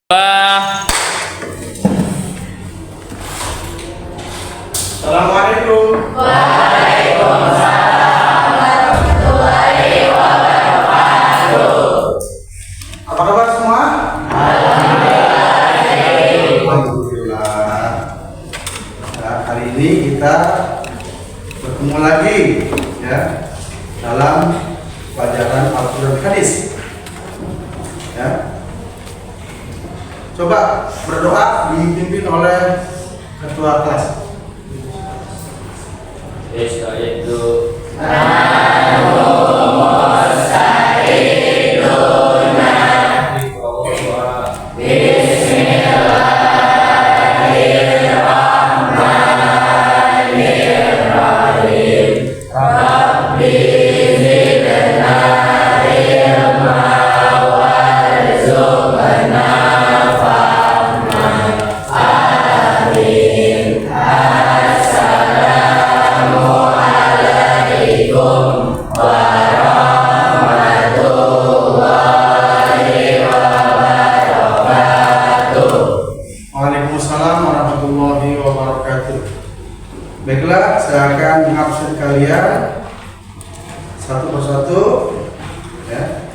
Assalamualaikum. Waalaikumsalam warahmatullahi wabarakatuh. Apa kabar semua? Alhamdulillah. Nah, hari ini kita bertemu lagi ya dalam pelajaran Al-Quran Hadis. Ya. Coba berdoa dipimpin oleh ketua kelas. Yaitu Waalaikumsalam warahmatullahi wabarakatuh. Baiklah, saya akan mengabsen kalian satu persatu ya.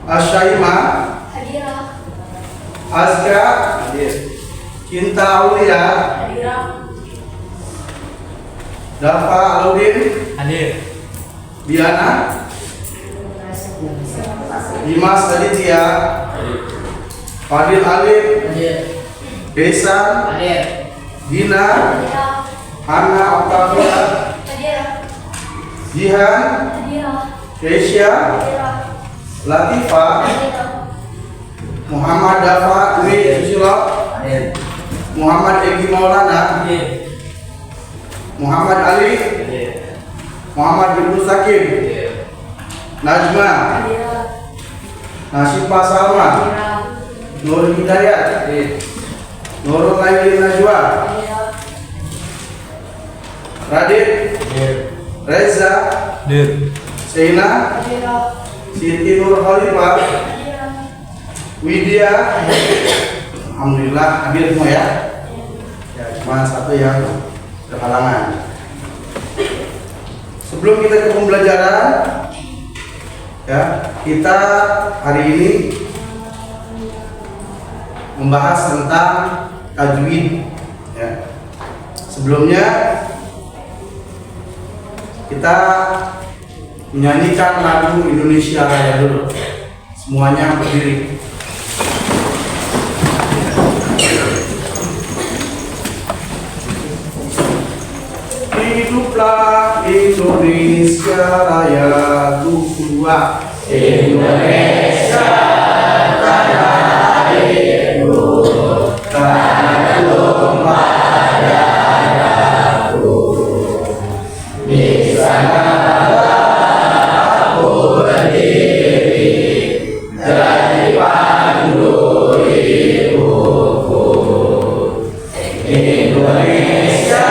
Asyaimah, Hadirah. Azka, Cinta Aulia, Hadirah. Dafa Aludin, hadir. Diana, Dimas Aditya, Fadil Alif, Hadir. Desa, Hadir. Dina, Hadirah. Hana Octavia, Hadirah. Jihan, Hadirah. Keisha, Hadirah. Latifa, Hadirah. Muhammad Dafa Dwi Susilo, Hadir. Muhammad Egi Maulana, Hadir. Muhammad Ali, Hadir. Muhammad Ibnu Sakim, Hadir. Najma, Hadirah. Nasifa Salma, Hadirah. Nur Hidayat, Hadir. Nurul Laili Najwa, Hadirah. Radit, Hadir. Reza, Hadir. Seina, Hadirah. Siti Nur Khalifah, Hadirah. Widya. Alhamdulillah hadir semua ya. Ya, cuma satu yang berhalangan. Sebelum kita ke pembelajaran, ya kita hari ini membahas tentang tajwid. Ya. Sebelumnya kita menyanyikan lagu Indonesia Raya dulu. Semuanya berdiri. Hiduplah Indonesia Raya, dua. Indonesia Raya hidup, karena belum ada aku. Di sana aku berdiri, jadi pandu hidupku. Indonesia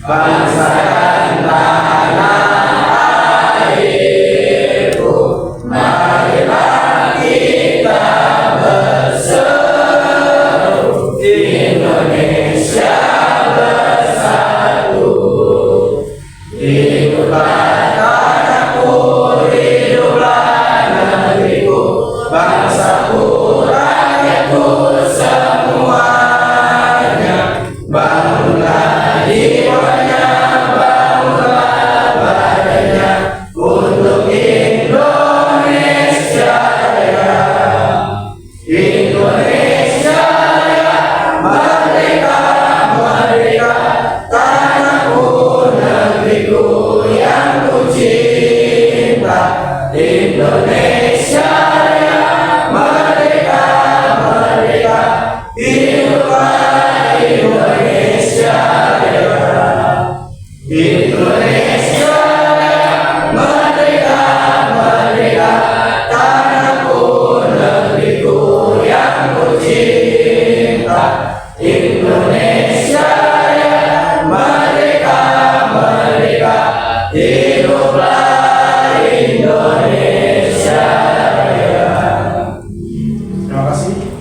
bangsa dan tanah airku, marilah kita berseru, Indonesia bersatu. Hiduplah tanahku, hiduplah negeriku, bangsaku, rakyatku semua.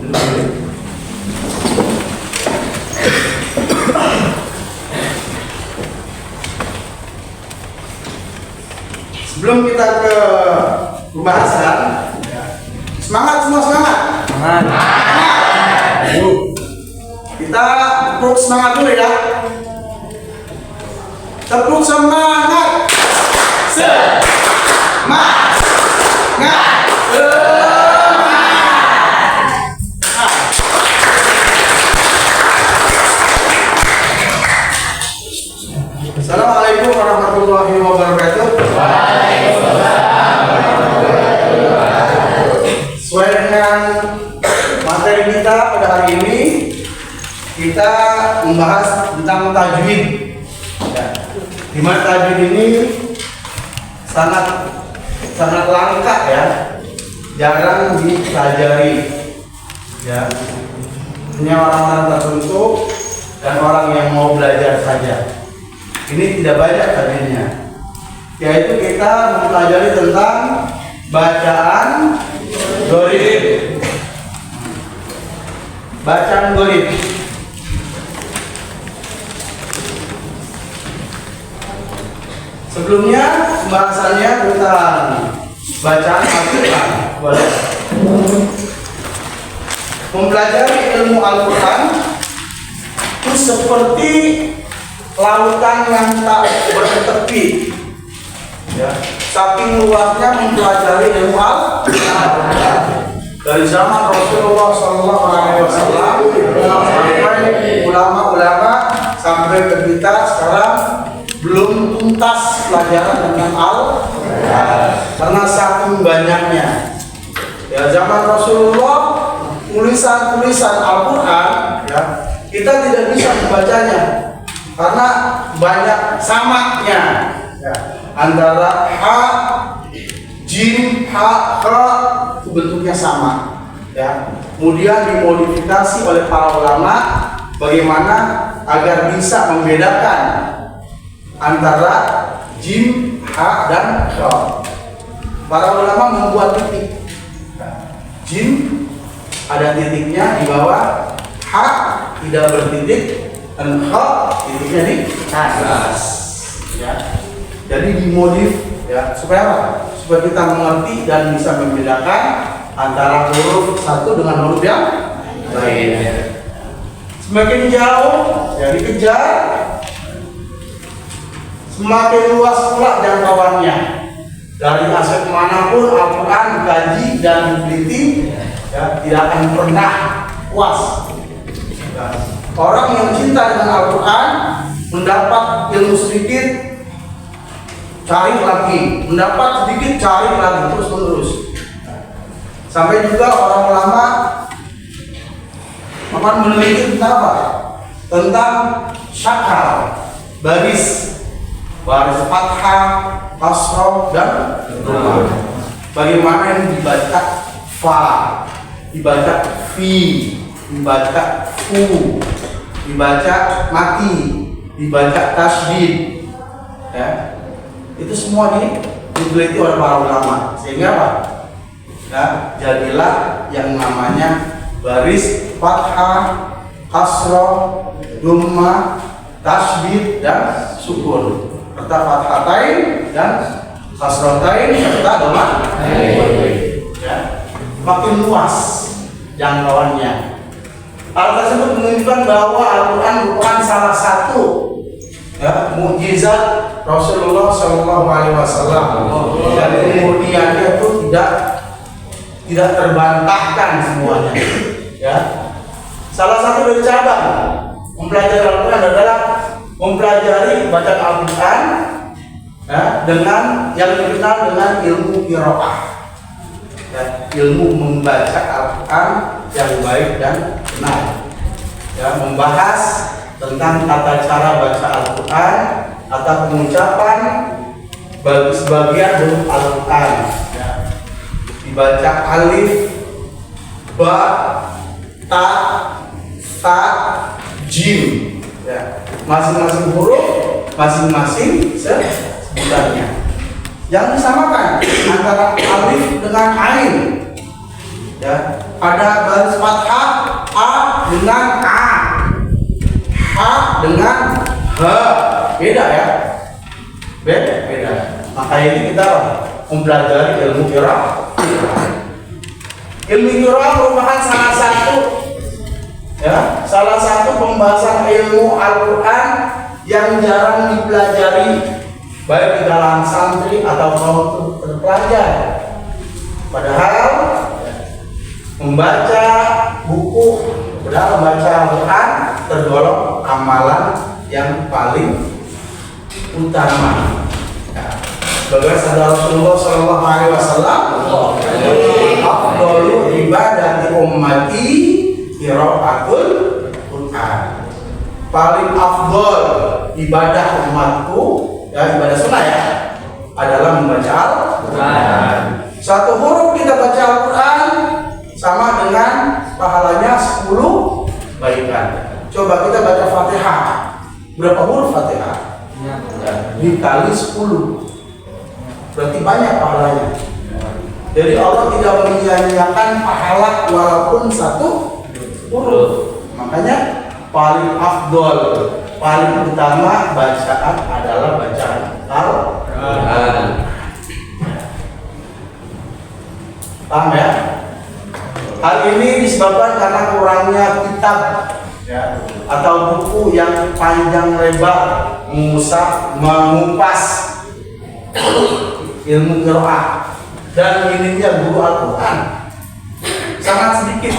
Sebelum kita ke pembahasan, semangat semua semangat. Kita tepuk semangat dulu ya. Tepuk semangat. Semangat. Assalamualaikum warahmatullahi wabarakatuh. Sesuai dengan materi kita pada hari ini, kita membahas tentang tajwid. Ya. Di mana tajwid ini sangat langka ya, jarang dipelajari. Ya, hanya orang-orang tertentu dan orang yang mau belajar saja. Ini tidak banyak tajwidnya, yaitu kita mempelajari tentang bacaan gharib. Bacaan gharib. Sebelumnya pembahasannya tentang bacaan Al-Quran. Mempelajari ilmu Al-Quran itu seperti lautan yang tak bertepi. Ya, saking luasnya mempelajari ilmu Al-Quran. Dari zaman Rasulullah SAW sampai ulama-ulama sampai ke kita sekarang belum tuntas pelajaran tentang Al-Quran karena saking banyaknya. Ya, zaman Rasulullah tulisan-tulisan Al-Quran ya, kita tidak bisa membacanya karena banyak samaknya ya, antara ha, jim, ha, ha itu bentuknya sama ya. Kemudian dimodifikasi oleh para ulama bagaimana agar bisa membedakan antara jim, ha, dan ha. Para ulama membuat titik. Jim ada titiknya di bawah, ha tidak bertitik, dan ha titiknya di atas. Ya. Jadi dimodif ya supaya apa? Supaya kita mengerti dan bisa membedakan antara huruf satu dengan huruf yang lain. Semakin jauh ya dikejar, semakin luas pula jangkauannya. Dari aspek manapun Al-Quran dikaji dan diteliti ya, tidak akan pernah puas. Ya. Orang yang cinta dengan Al-Quran mendapat ilmu sedikit, cari lagi, mendapat sedikit, cari lagi, terus menerus. Sampai juga orang ulama akan meneliti tentang apa? Tentang syakal, baris fathah, kasroh, dan dhamma. Bagaimana yang dibaca fa, dibaca fi, dibaca fu, dibaca mati, dibaca tasydid. Ya. Itu semua diteliti oleh para ulama. Sehingga apa? Ya, jadilah yang namanya baris fathah, kasroh, dhamma, tasydid, dan sukun. Serta fathatain dan kasrotain serta dhamma. Ya. Makin luas jangkauannya. Hal tersebut menunjukkan bahwa Al-Quran merupakan salah satu ya, mukjizat Rasulullah SAW. Dan kemudiannya itu tidak terbantahkan semuanya. Ya. Salah satu dari cabang mempelajari Al-Quran adalah mempelajari bacaan Al-Quran ya, dengan yang dikenal dengan ilmu qiraah. Ya, ilmu membaca Al-Quran yang baik dan benar. Ya, membahas tentang tata cara baca Al-Quran atau pengucapan bagi sebagian huruf Al-Quran. Ya. Dibaca alif, ba, ta, sa, jim. Ya. Masing-masing huruf, masing-masing sebutannya. Yang disamakan antara alif dengan ain. Ya, ada baris fathah dengan A, H dengan H, beda ya, beda. Maka ini kita mempelajari ilmu qiraah. Ilmu qiraah merupakan salah satu pembahasan ilmu Al-Quran yang jarang dipelajari baik di kalangan santri atau kaum terpelajar. Padahal membaca buku, membaca Al-Quran tergolong amalan yang paling utama. Sebagai sabda Rasulullah SAW, afdhalu ibadati ummati qiraatul Quran. Paling afdol ibadah umatku, ya ibadah sunnah ya, adalah membaca Al-Quran. Satu huruf kita baca Al-Quran sama dengan pahalanya 10 kebaikan. Coba kita baca Fatihah. Berapa huruf Fatihah? Dikali 10. Berarti banyak pahalanya. Jadi Allah tidak menyia-nyiakan pahala walaupun satu huruf. Makanya paling afdol, paling utama bacaan adalah bacaan Al-Quran. Paham ya? Hal ini disebabkan karena kurangnya kitab ya, atau buku yang panjang lebar mengupas ilmu qiraah dan minimnya guru Al-Quran. Sangat sedikit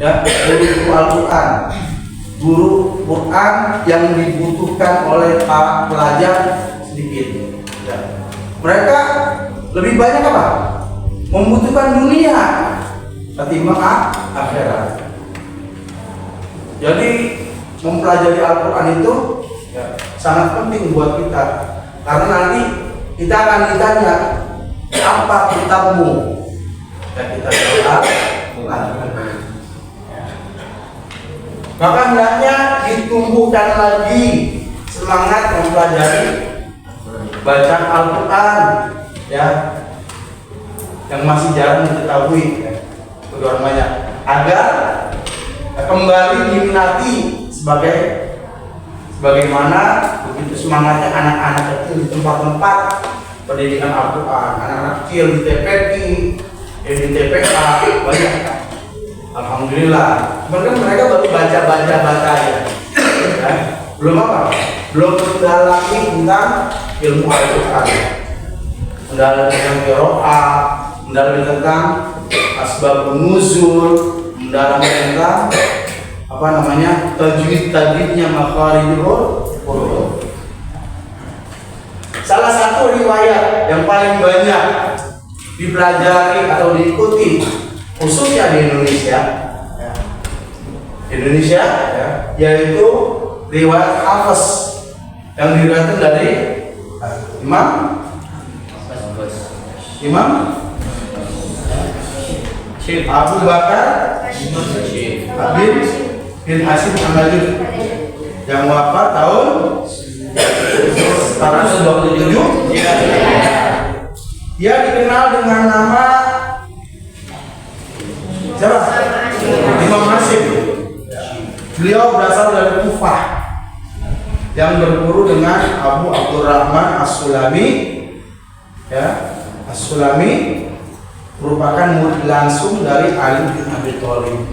ya guru Al-Quran, guru Quran yang dibutuhkan oleh para pelajar sedikit ya. Mereka lebih banyak apa? Membutuhkan dunia ketimbang akhirat. Jadi mempelajari Al-Quran itu ya, sangat penting buat kita, karena nanti kita akan ditanya apa kitabmu, dan kita jawab Al-Quran. Maka hendaknya ditumbuhkan lagi semangat mempelajari bacaan Al-Quran ya, yang masih jarang diketahui ya, orang banyak, agar kembali diminati sebagaimana begitu semangatnya anak-anak kecil di tempat-tempat pendidikan Al-Quran, anak-anak kecil di TPQ, di TPK banyak. Alhamdulillah, mereka baru baca ya. Belum mendalami tentang ilmu Al-Quran, mendalami tentang qiraah, mendalami tentang asbabun nuzul, mendalami tentang tajwidnya makharijul huruf. Salah satu riwayat yang paling banyak dipelajari atau diikuti khususnya di Indonesia ya, yaitu riwayat Hafiz yang diriwayatkan dari Imam Abu Bakar bin Hasim Al-Najud yang wafat tahun 127. Dia dikenal dengan nama siapa? Imam Hasim. Beliau berasal dari Kufah yang berguru dengan Abu Abdurrahman As-Sulami ya. As-Sulami merupakan murid langsung dari Ali bin Abi Thalib.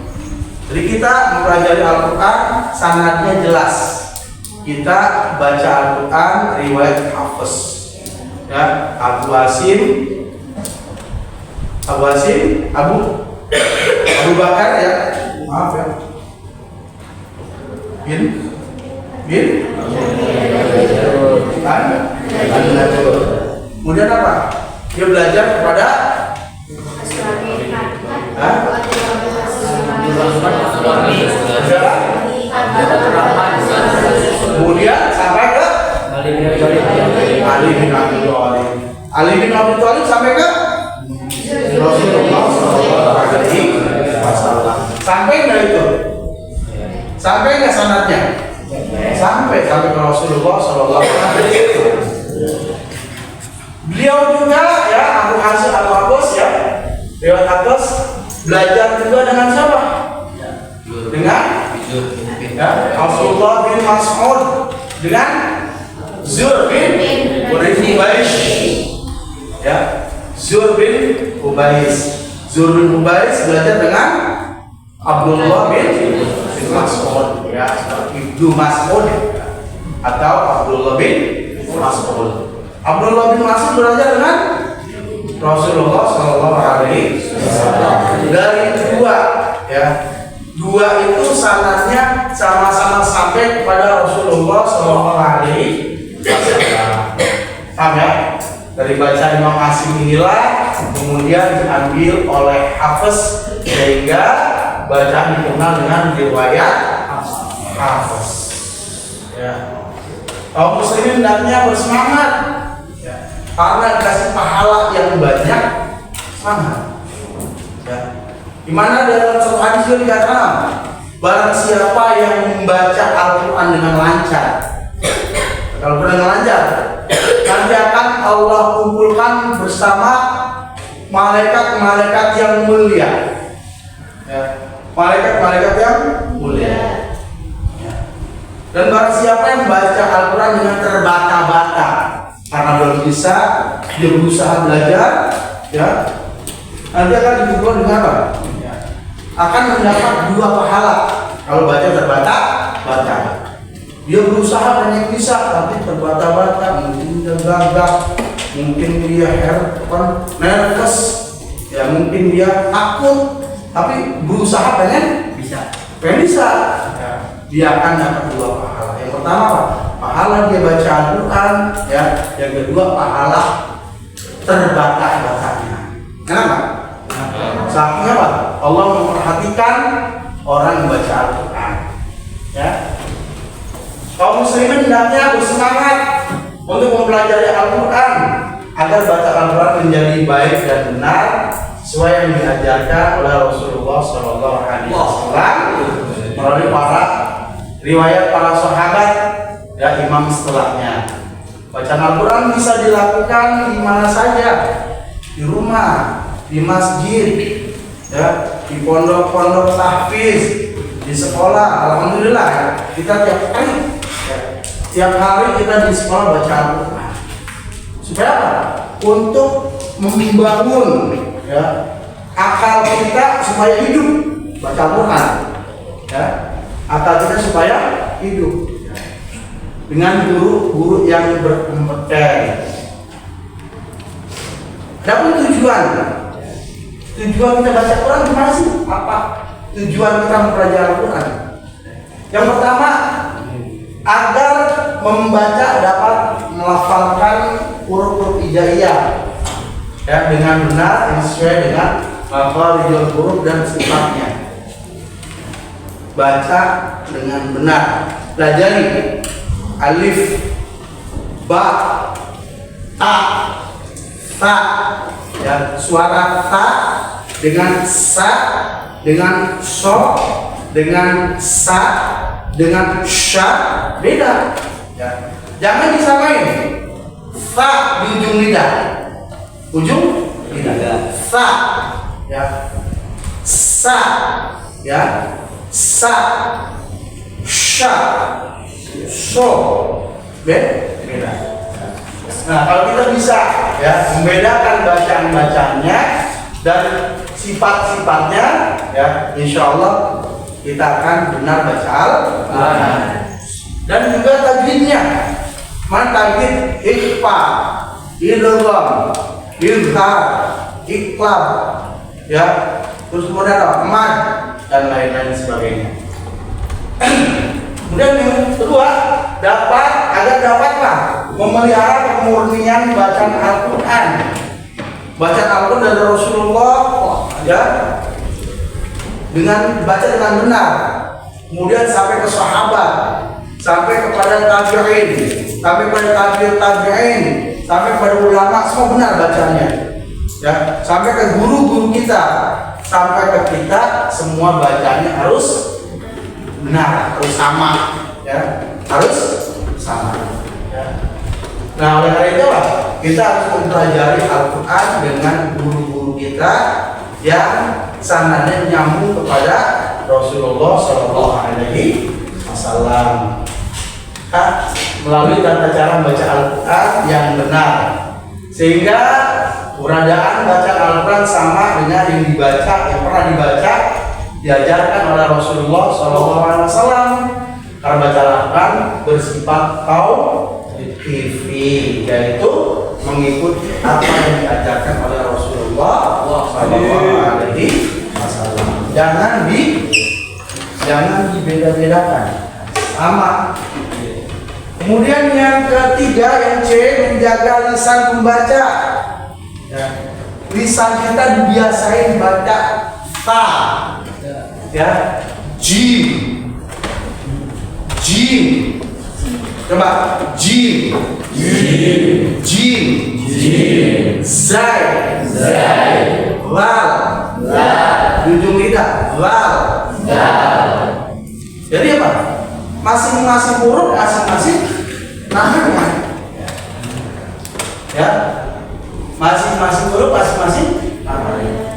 Jadi kita mempelajari Al-Quran sanadnya jelas. Kita baca Al-Quran riwayat Hafiz ya, Abu Bakar ya, maaf ya, kemudian apa? Dia belajar kepada kemudian sampai ke Ali bin Abi Thalib. Ali bin Abi Thalib sampai ke Rasulullah SAW. Sampai nggak itu? Sampai nggak sanadnya? Sampai ke Rasulullah SAW. Beliau juga ya, Abu Hasim Al-Hafiz ya, lewat atas belajar juga dengan siapa? Dengan Ya, Abdullah bin Mas'ud dengan Zur bin Ubais. Ya, Zur bin Ubais. Zur bin Ubais belajar dengan Abdullah bin Mas'ud, ya, Ibnu Mas'ud atau Abdullah bin Mas'ud. Abdullah bin Mas'ud belajar dengan Rasulullah Shallallahu Alaihi Wasallam. Dari dua, ya, dua itu sanadnya sama-sama sampai kepada Rasulullah Shallallahu Alaihi Wasallam. Paham ya? Dari bacaan Imam Asim inilah kemudian diambil oleh Hafiz sehingga bacaan dikenal dengan riwayat Hafiz. Ya. Kaum muslimin hendaknya bersemangat, ya, karena dikasih pahala yang banyak. Semangat. Ya. Dimana dalam satu hadis juga dikatakan, barang siapa yang membaca Al-Quran dengan lancar, Al-Quran dengan lancar, nanti akan Allah kumpulkan bersama malaikat-malaikat yang mulia. Ya. Malaikat-malaikat yang mulia. Ya. Dan barang siapa yang baca Al-Quran dengan terbata-bata karena belum bisa, dia berusaha belajar, ya, nanti akan dikumpulkan dengan apa? Ya. Akan mendapat dua pahala kalau baca terbata-bata. Dia berusaha banyak bisa, tapi terbata-bata, mungkin dia gagal, mungkin dia nervous, ya, mungkin dia takut, tapi berusaha pengen bisa. Ya, dia akan dapat dua pahala. Yang pertama apa? Pahala dia baca Al-Quran, ya. Yang kedua pahala terbata-batanya. Kenapa? Saking apa? Allah memperhatikan orang yang baca Al-Quran, ya. Kaum muslimin hendaknya bersemangat untuk mempelajari Al-Quran agar baca Al-Quran menjadi baik dan benar sesuai yang diajarkan oleh Rasulullah SAW melalui para riwayat para sahabat dan imam setelahnya. Bacaan Al-Quran bisa dilakukan di mana saja, di rumah, di masjid, ya, di pondok-pondok tahfiz, di sekolah. Alhamdulillah, ya, kita tiap hari kita di sekolah baca Al-Quran. Supaya apa? Untuk membangun, ya, akal kita supaya hidup. Baca Al-Quran, ya, akal kita supaya hidup, ya, dengan guru-guru yang berkompeten. Adapun tujuan kita baca Al-Quran gimana sih? Apa tujuan kita mempelajari Al-Quran? Yang pertama, agar membaca dapat melafalkan huruf-huruf hijaiyah, ya, dengan benar yang sesuai dengan makharijul huruf dan sifatnya. Baca dengan benar, pelajari alif, ba, ta, ta, ya, suara ta dengan sa, dengan so, dengan sa, dengan sya beda, ya. Jangan disamain. Fa di ujung lidah, sa, ya, sa, ya, sa, sya, so, beda. Nah, kalau kita bisa, ya, membedakan bacaan-bacaannya dan sifat-sifatnya, ya, insya Allah kita akan benar baca Al-Quran. Dan juga tajwidnya. Mana tajwid? Ikhfa, idgham, izhar, iqlab, ya. Terus kemudian apa? Mad dan lain-lain sebagainya. Kemudian yang kedua, agar dapatlah memelihara kemurnian bacaan Al-Quran. Bacaan Al-Quran dari Rasulullah, ya, dengan baca dengan benar, kemudian sampai ke sahabat, sampai kepada tabi'in, sampai kepada tabi'in, sampai kepada ulama, semua benar bacanya, ya, sampai ke guru-guru kita, sampai ke kita, semua bacanya harus benar, harus sama, ya, harus sama, ya. Nah, oleh karena itu kita harus mempelajari Al-Quran dengan guru-guru kita yang sanadnya nyambung kepada Rasulullah Shallallahu Alaihi Wasallam. Melalui tata cara baca Al-Quran yang benar, sehingga keberadaan baca Al-Quran sama dengan yang dibaca, yang pernah dibaca, diajarkan oleh Rasulullah Shallallahu Alaihi Wasallam. Karena baca Al-Quran bersifat tauqifiyah, yaitu mengikuti apa yang diajarkan oleh Rasulullah Shallallahu Alaihi Wasallam. Jangan dibeda-bedakan, sama. Kemudian yang ketiga, yang C, menjaga lisan pembaca. Ya. Lisan kita dibiasain baca ta, ya, jim, coba jim, zai, lal, di ujung lidah, lal. Jadi apa? Masing-masing huruf, masing-masing nahannya, ya, masing-masing huruf, masing-masing nahannya.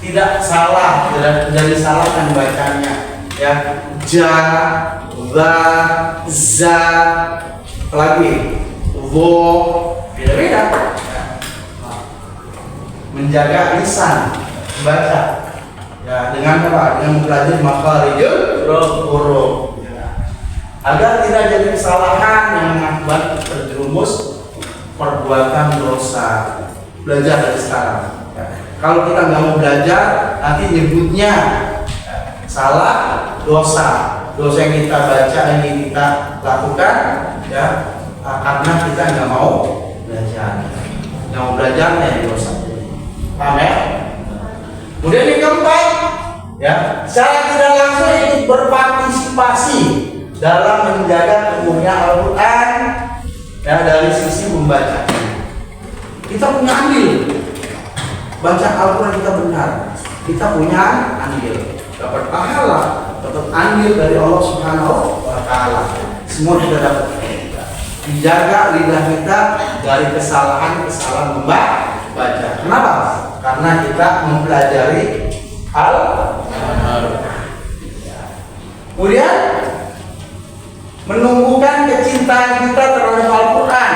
Tidak salah, tidak disalahkan bacanya, ya. Ja, za, za, lagi, wo, beda-beda. Menjaga lisan baca, ya, dengan apa? Dengan belajar makharijul huruf. Agar tidak jadi kesalahan yang mengakibat terjerumus perbuatan dosa. Belajar dari sekarang. Ya. Kalau kita nggak mau belajar, nanti nyebutnya salah, dosa. Dosa yang kita baca, yang kita lakukan, ya, karena kita nggak mau belajar. Nggak mau belajar, ya dosa. Paham ya? Kemudian yang keempat, ya, secara tidak langsung ikut berpartisipasi dalam menjaga kemuliaan Al-Quran, ya, dari sisi membaca. Kita punya andil baca Al-Quran, kita benar, kita punya andil, dapat pahala, dapat andil dari Allah Subhanahu wa Ta'ala. Semua kita dapat. Dijaga lidah kita dari kesalahan membaca. Kenapa? Karena kita mempelajari Al-Quran. Kemudian menumbuhkan kecintaan kita terhadap Al-Quran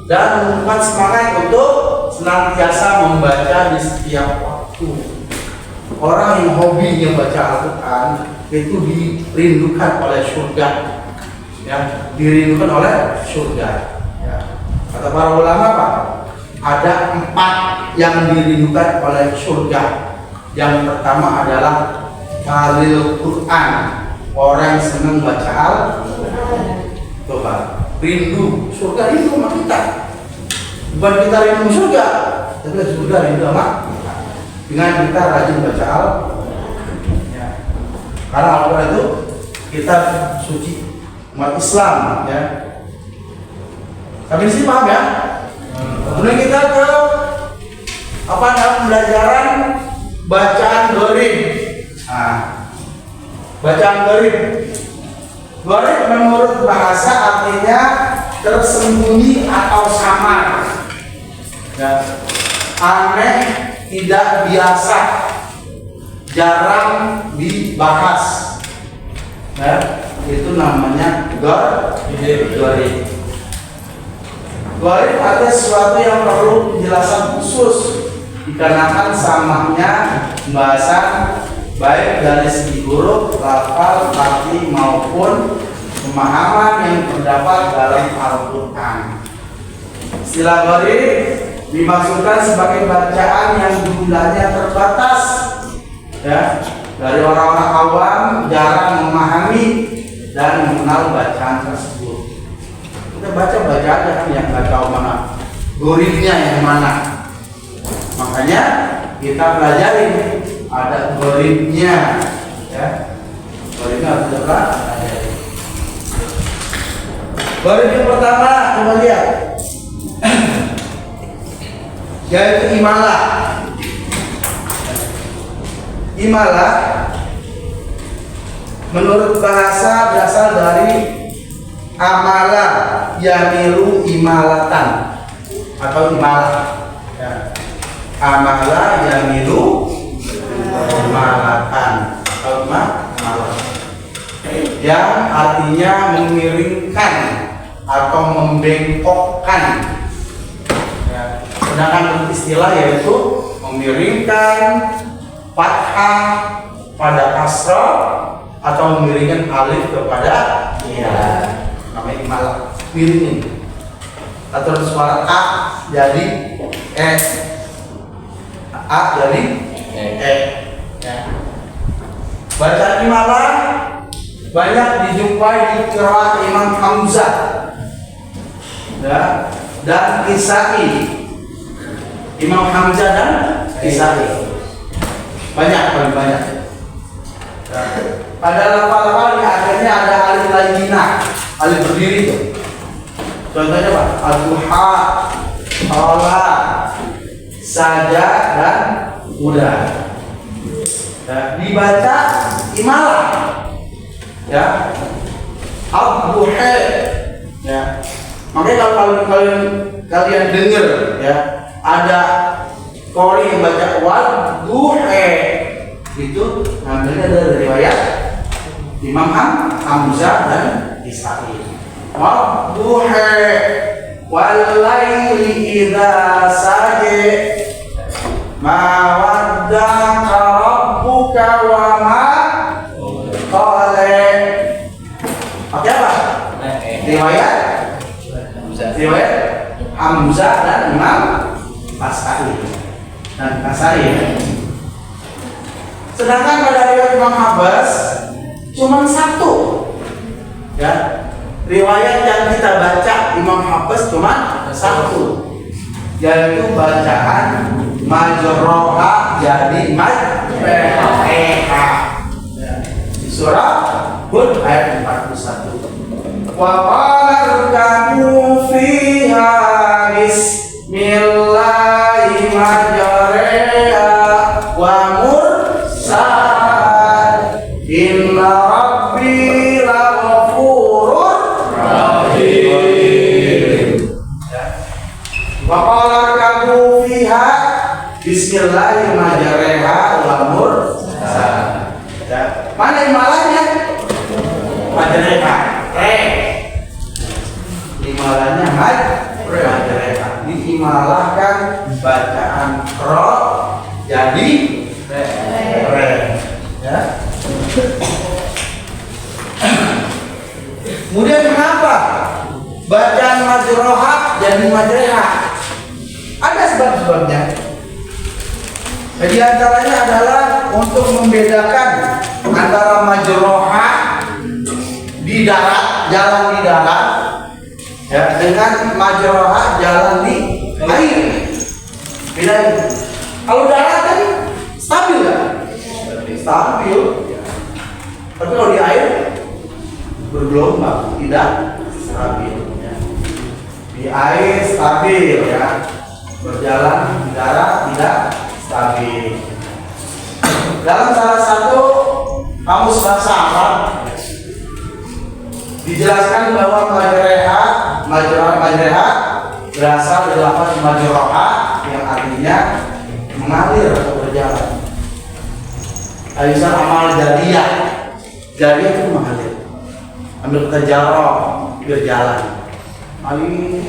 dan menumbuhkan semangat untuk senantiasa membaca di setiap waktu. Orang yang hobinya baca Al-Quran itu dirindukan oleh surga, ya, dirindukan oleh surga, ya. Kata para ulama, Pak, ada 4 yang dirindukan oleh surga. Yang pertama adalah Qalil Quran, orang yang senang baca Al-Quran. Coba, rindu surga, rindu sama kita. Bukan kita rindu surga, tapi surga rindu sama kita. Dengan kita rajin baca Al-Quran, ya. Karena Al-Quran itu kitab suci umat Islam, ya. Tapi sih paham ya? Kemudian kita ke pembelajaran bacaan gharib. Nah, bacaan gharib. Gharib menurut bahasa artinya tersembunyi atau samar, ya, aneh, tidak biasa, jarang dibahas, ya, itu namanya gharib. Gharib ada sesuatu yang perlu penjelasan khusus dikarenakan samanya pembahasan baik dari segi huruf, lafal, arti maupun pemahaman yang terdapat dalam Al-Quran. Istilah gharib dimaksudkan sebagai bacaan yang jumlahnya terbatas, ya, dari orang-orang awam jarang memahami dan mengenal bacaan tersebut. Kita baca aja kan, yang nggak tahu mana gharibnya yang mana. Makanya kita pelajari ada gharibnya, ya. Gharibnya harus kita pelajari. Gharib yang pertama, coba lihat, yaitu imalah. Imalah menurut bahasa berasal dari amala yamilu imalatan atau imalah, ya. Amala yamilu imalatan atau Imalah. Yang artinya memiringkan atau membengkokkan. Ya. Sedangkan istilah yaitu memiringkan fathah pada kasrah atau memiringkan alif kepada ya, namanya imalah, miringin. Atau suara a jadi a jadi ya. Bacaan imalah banyak dijumpai di qiraat Imam Hamzah ya, dan Kisai. Imam Hamzah dan Kisai banyak banyak. Ya. Pada lafal-lafal di akhirnya ada alif layyinah, alif berdiri itu. Contohnya apa? Al-duha, qala, saja dan udah. Ya, dibaca imalah. Ya. Al-duha. Ya. Makanya kalau kalian dengar ya, ada qori yang baca wal-duha, itu ngambilnya dari riwayat Imam Hamzah dan Kisai. Wadduha wal-laili idza saja ma wadda'aka rabbuka wa ma qala. Oke apa? Riwayat Hamzah dan Imam Kasai. Sedangkan pada riwayat Imam Abbas cuma satu. Ya. Riwayat yang kita baca Imam Hafiz cuma satu, yaitu bacaan majroha jadi majreha di surah Hud ayat 41. Wa qala kamu fiha bismillahi majreha wa mursalat inna rabbi laghafurun. Waqala kamu fiha bismillahirrahmanirrahim wa mursalat. Mana imalahnya? Majreha. Imalahnya majreha. Diimalahkan bacaan ro jadi re. Ya. Kemudian kenapa bacaan majroha jadi majreha? Ada sebab-sebabnya. Di antaranya adalah untuk membedakan antara majroha di darat, jalan di darat, ya, dengan majroha jalan di air. Beda. Kalau darat kan stabil kan? Stabil. Tapi kalau di air bergelombang, tidak stabil. Ya. Di air stabil ya, berjalan di darat tidak stabil. Dalam salah satu kamus bahasa Arab dijelaskan bahwa majreha berasal dari lafaz majroha yang artinya mengalir atau berjalan. Misal amal jariyah, jariyah itu mengalir. Ambil tajarrah, berjalan. Alir,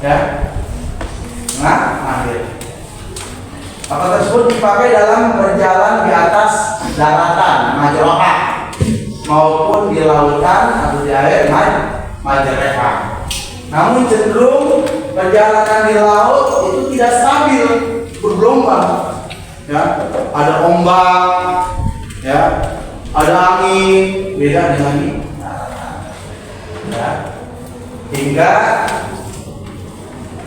ya, mengalir. Maka tersebut dipakai dalam berjalan di atas daratan, majroha, maupun di lautan atau di air, majreha. Namun cenderung perjalanan di laut itu tidak stabil, bergelombang. Ya, ada ombak, ya, ada angin, beda dengan ini. Ya. Hingga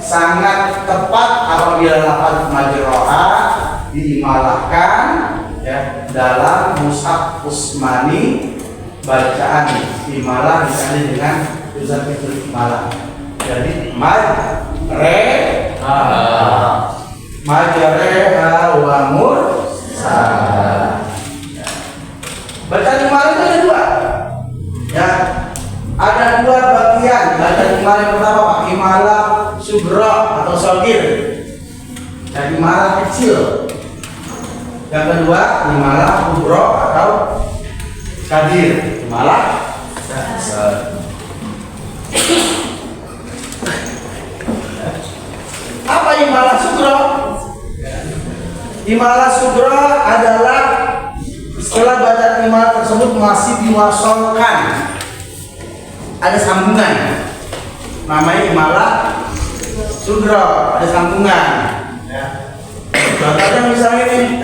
sangat tepat apabila lafaz majroha diimalahkan ya, dalam mushaf Utsmani, bacaan imalah disanding dengan tulisan fitur imalah. Jadi majreha wa mursalat. Bacaan imalah itu ada dua. Ya. Ada dua bagian. Bacaan imalah yang pertama Pak, imalah sugra atau shagir, dan imalah kecil. Yang kedua imalah kubro atau sadir. Imalah apa imalah sugro? Imalah sugro adalah setelah bacaan imalah tersebut masih diwasolkan, ada sambungan, namanya imalah sugro, ada sambungan. Ya. Contohnya misalnya ini,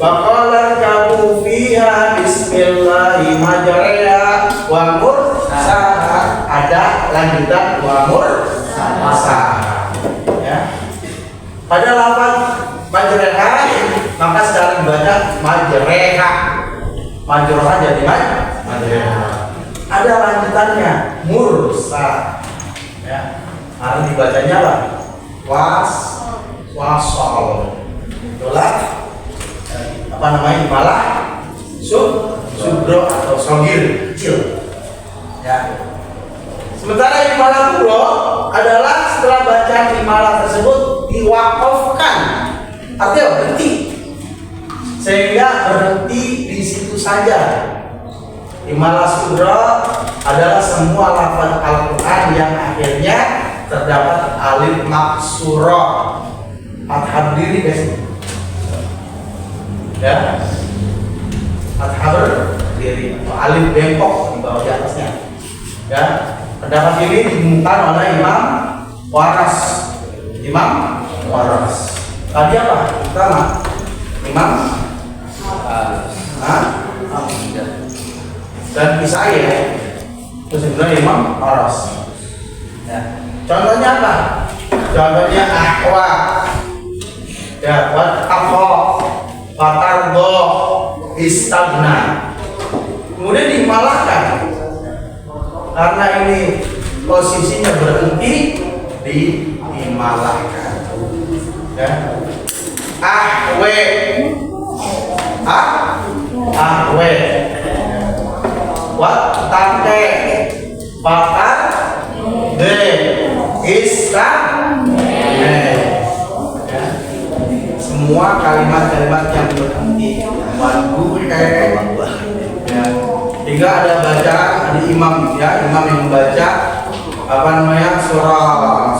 bakalan kamu fiha bismillahi majreha wa mursaha, ada lanjutan wa mursaha. Ya. Pada lafaz majreha maka secara dibaca majreha, majroha jadi majreha. Ada lanjutannya mursa. Ya. Harus dibacanya lah wasol. Itulah apa namanya imalah sugro atau sogir kecil. Ya. Sementara imalah kubro adalah setelah bacaan imalah tersebut diwakafkan, artinya berhenti, sehingga berhenti di situ saja. Imalah sugro adalah semua lafaz Al-Quran yang akhirnya terdapat alif maksurah. Fathah berdiri guys. Ya. Fathah berdiri atau alif bengkok di bawah di atasnya. Ya. Pendapat ini diumumkan oleh Imam Waras. Imam Waras. Tadi apa? Pertama Imam dan Kisai ya. Terus sebenarnya Imam Waras. Ya. Contohnya apa? Contohnya ahwa. Ya, wat akho, watardo, istagna. Kemudian dimalahkan karena ini posisinya berhenti, dimalahkan. Ya. Ahwe, ahwe, wat tante, bakar, de, istagna. Semua kalimat-kalimat yang berhenti ya. Hingga ada bacaan, ada imam ya, imam yang membaca apa namanya surah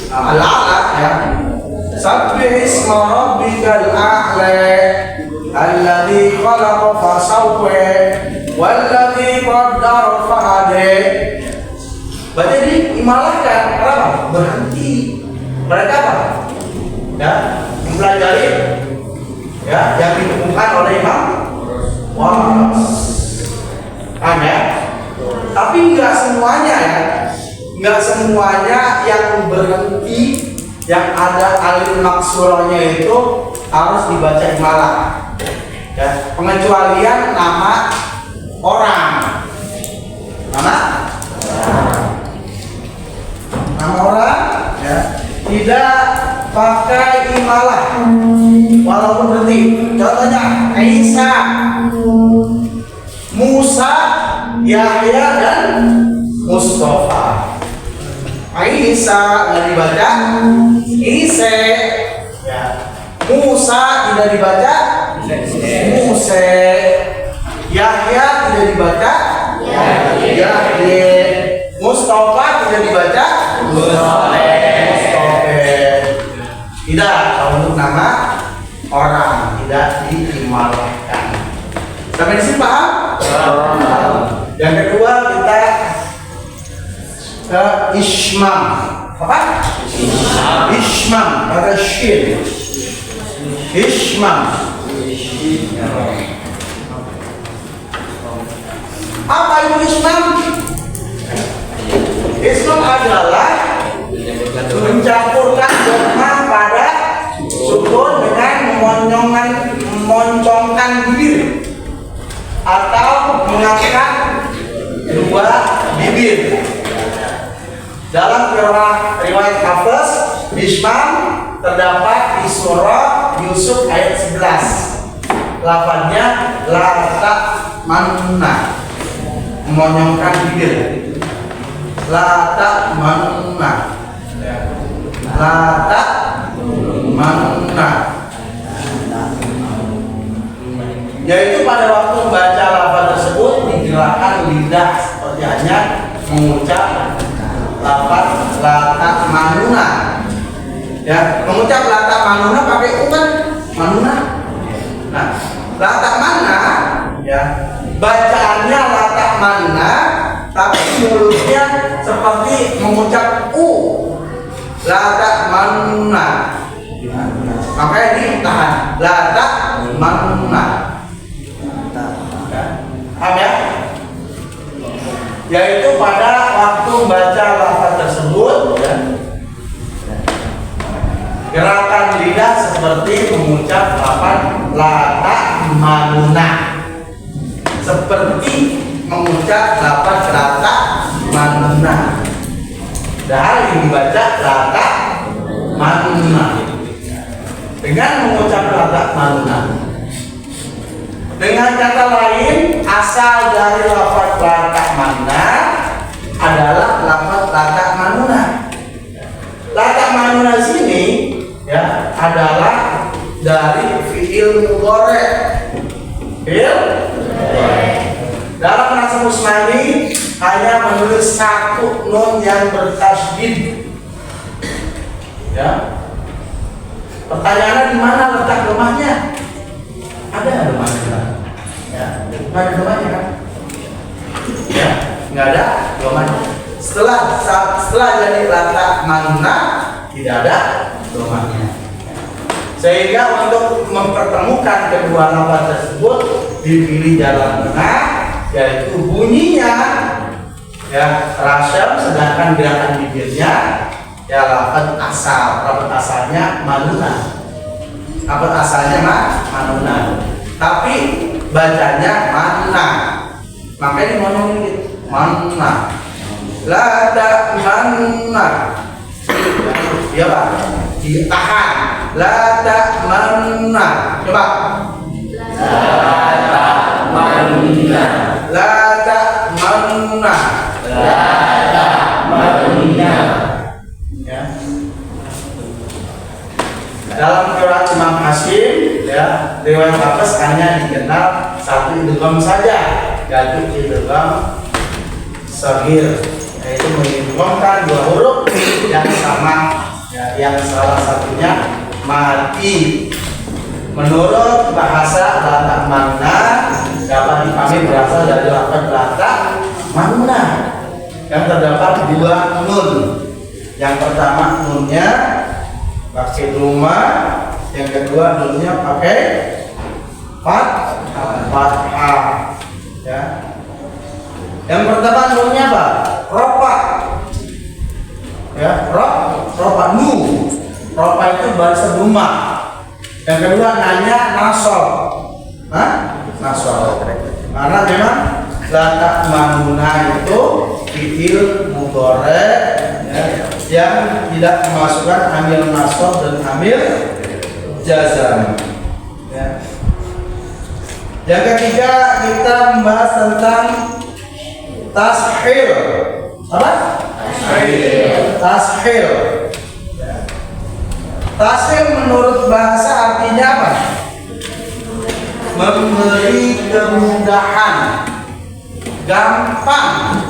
Al-A'la ya. Sabbih isma rabbikal a'la alladzi khalaqa fasawwa walladzi qaddara fahada. Baca diimalahkan, kenapa? Berhenti. Mereka apa? Ya, mempelajari ya yang ditemukan oleh Imam Waras. Ya? Tapi nggak semuanya ya, nggak semuanya yang berhenti yang ada alif maksurahnya itu harus dibaca imalah. Ya, pengecualian nama orang, nama orang ya tidak pakai imalah walaupun berhenti. Contohnya Isa, Musa, Yahya dan Mustafa. Isa tidak dibaca Ise ya. Musa tidak dibaca Muse. Yahya tidak dibaca Yahya. Mustafa tidak dibaca Mustafa. Tidak, kalau untuk nama orang tidak diimalahkan. Sampai di sini paham? Yang kedua kita ke ismam. Apa? Ismam, kata shin. Ismam. Apa itu ismam? Ismam adalah mencampurkan doma pada sukun dengan memoncongkan bibir atau mengangkat dua bibir. Dalam riwayat Hafiz, Ismam terdapat di surah Yusuf ayat 11. Lafaznya la ta'manna, memonyongkan bibir. La ta'manna, la ta'manna. yaitu pada waktu membaca lafaz tersebut digerakkan lidah seperti hanya mengucap lafaz lata manuna. Ya, mengucap lata manuna pakai u kan manuna. Nah, lata mana ya bacaannya lata mana, tapi mulutnya seperti mengucap u lata manuna. Makanya ditahan lata manuna. Paham ya? Yaitu pada waktu baca lafaz tersebut ya, gerakan lidah seperti mengucap lafaz lata manuna, seperti mengucap lafaz lata manuna. Padahal yang dibaca lata manuna dengan mengucap lata manuna. Dengan kata lain, asal dari lafaz lata manuna adalah lafaz lata manuna. Lata manuna sini ya adalah dari fiil mudhari. Fiil dalam bahasa Musmani hanya menulis satu nun yang bertasydid. Ya. Pertanyaannya di mana letak lemahnya? Ada lemahnya? Ya, nggak ada lemahnya kan? Ya, nggak ada lemahnya. Setelah jadi lata manuna tidak ada lemahnya. Sehingga untuk mempertemukan kedua lafaz tersebut dipilih jalan tengah, yaitu bunyinya ya rasyam, sedangkan gerakan bibirnya ya lafaz asal. Lafaz asalnya manuna. Lafaz asalnya manuna. Tapi bacanya manna. Makanya mana ini manna. Lata manna. Ya Pak. Ditahan. Lata manna. Coba. Lata manna. Lata manna. Lata manna. Ya. Dalam qiraat Imam Hasyim ya, riwayat Hafs hanya dikenal satu idgham saja, yaitu idgham shaghir, yaitu mengidghamkan dua huruf yang sama ya, yang salah satunya mati. Menurut bahasa lata manna dapat dipahami berasal dari lafaz lata manna yang terdapat dua nun. Yang pertama nunnya pakai dhamma, yang kedua nunnya pakai fathah. Ya. Yang pertama nunnya apa? Ropa. Ya, ropa nu. Ropa itu bahasa dhamma. Yang kedua nanya nasol. Hah? Nasol. Karena memang lata manuna itu fiil mudhari yang tidak memasukkan amil nasab dan amil jazam. Ya. Yang ketiga kita membahas tentang tashil. Apa? Tashil. Ya. Tashil menurut bahasa artinya apa? Memberi kemudahan, gampang,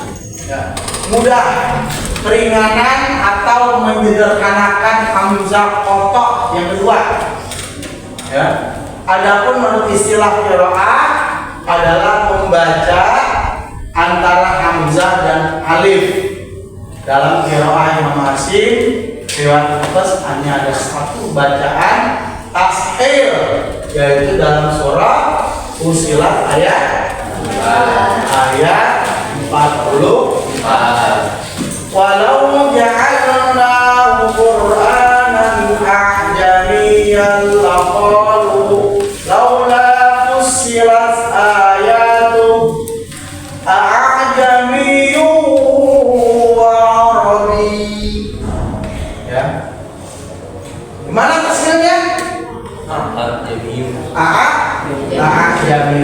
ya. Mudah, keringanan atau menyederhanakan hamzah kotok yang kedua. Ya. Adapun menurut istilah qiraah adalah membaca antara hamzah dan alif. Dalam qiraah Imam Hasyim riwayat Hafs hanya ada satu bacaan tashil, yaitu dalam surah Fussilat ayat 44. Walau ja'alnahu Qur'anan a'jamiyyan laqalu laula fussilat ayatu a'jamiyyun wa arabi. Ya. Gimana tafsirnya? A'jamiyyun.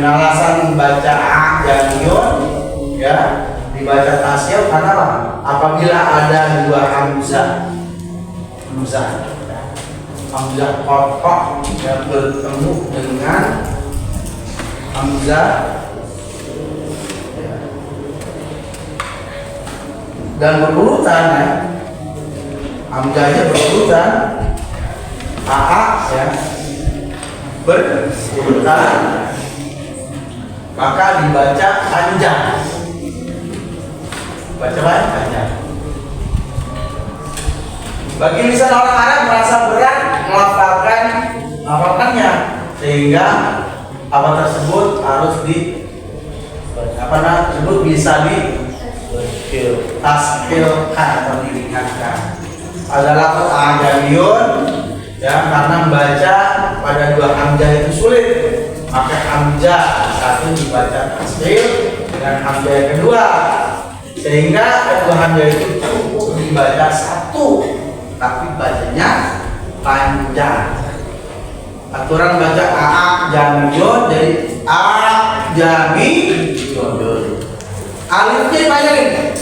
Alasan membaca a'jamiyyun ya dibaca tasyil karena apa? Apabila ada dua hamzah kotok yang bertemu dengan Hamzah, ya. Dan berurutan ya, Hamzahnya berurutan, AA ya, berurutan, maka dibaca panjang. Baca panjang. Bagi lisan orang Arab merasa berat melafalkannya, sehingga apa tersebut harus tersebut bisa taskilkan atau diringankan. Adalah ajamiyun ya, karena membaca pada dua hamzah itu sulit, maka hamzah satu dibaca taskil dan hamzah yang kedua, sehingga kedua hamzah itu cukup dibaca satu, tapi bacanya panjang. Aturan baca jamiyun jadi jamiyun. Alifnya dipanjangin.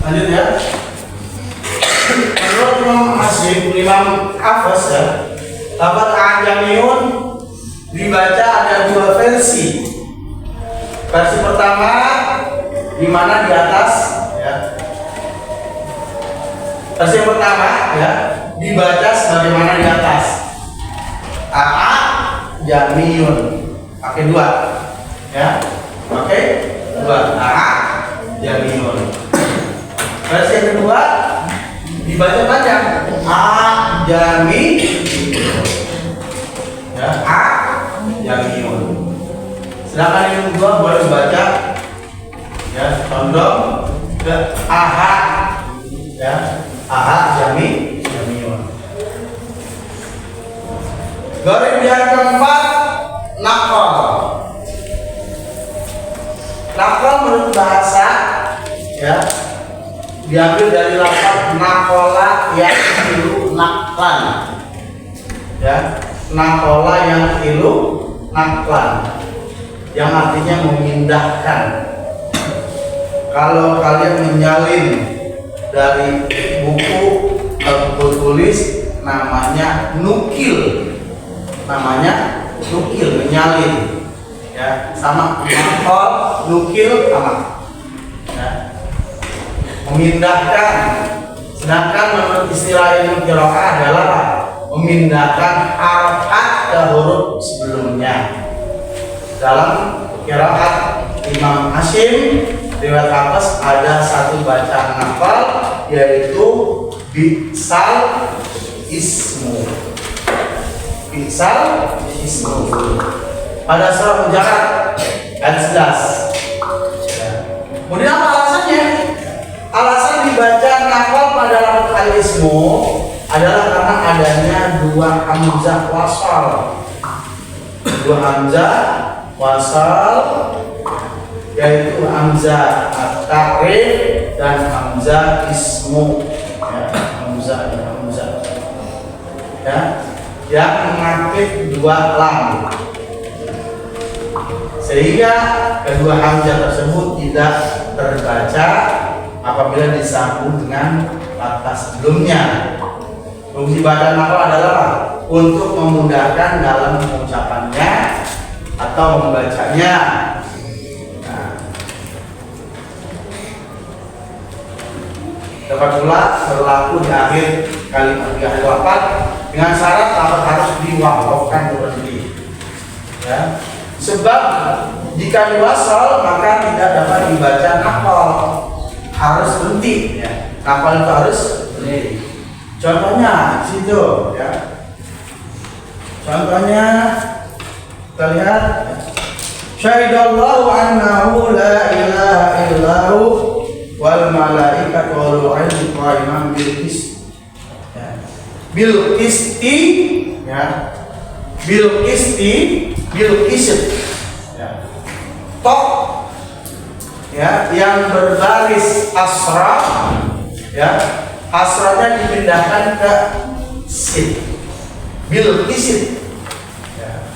Lanjut ya. Menurut Imam Hafs ya, lafaz ajamiyun dibaca ada dua versi. Versi pertama di mana di atas ya. Versi yang pertama ya dibaca sebagaimana di atas. A jamiyun pakai dua ya. Pakai dua A jamiyun. Versi yang kedua dibaca panjang A jami ya A jamiyun. Sedangkan yang kedua boleh dibaca ya condong ke aha ya aha jamiyun. Garis yang keempat nakal. Nakal menurut bahasa ya diambil dari lafaz nakola yang ilu naklan ya nakola yang ilu naklan yang artinya memindahkan. Kalau kalian menyalin dari buku tulis namanya nukil, menyalin ya sama nakol nukil sama ya. Memindahkan. Sedangkan menurut istilah ilmu qiraah adalah memindahkan harokat ke huruf sebelumnya. Dalam qiraat Imam Hasyim riwayat Hafs ada satu bacaan nafal yaitu bisal ismu. Bisal ismu. Pada surah Hujurat ayat 11. Kemudian apa alasannya? Alasan dibaca nafal pada lafaz al-ismu adalah karena adanya dua hamzah wasal. Dua hamzah wasal yaitu hamzah at-ta'rif dan hamzah ismu ya, hamzah ya yang mengaktif dua lam sehingga kedua hamzah tersebut tidak terbaca apabila disambung dengan kata sebelumnya. Fungsi bacaan nafal adalah untuk memudahkan dalam pengucapannya atau membacanya. Nah, dapat pula berlaku di akhir kalimat lafaz dengan syarat lafaz harus diwakafkan berhenti. Ya. Sebab jika diwasal maka tidak dapat dibaca nafal, harus berhenti. Ya. Nafal itu harus berhenti. Contohnya situ ya. Contohnya kita lihat syahidallahu annahu la ilaha illahu wal malaikatu wal ilmu qa'iman bil qist. Ya. Bil qisti ya. Bil qist ya. Tok ya yang berbaris asra ya. Asranya dipindahkan ke sin. Bil qist ya.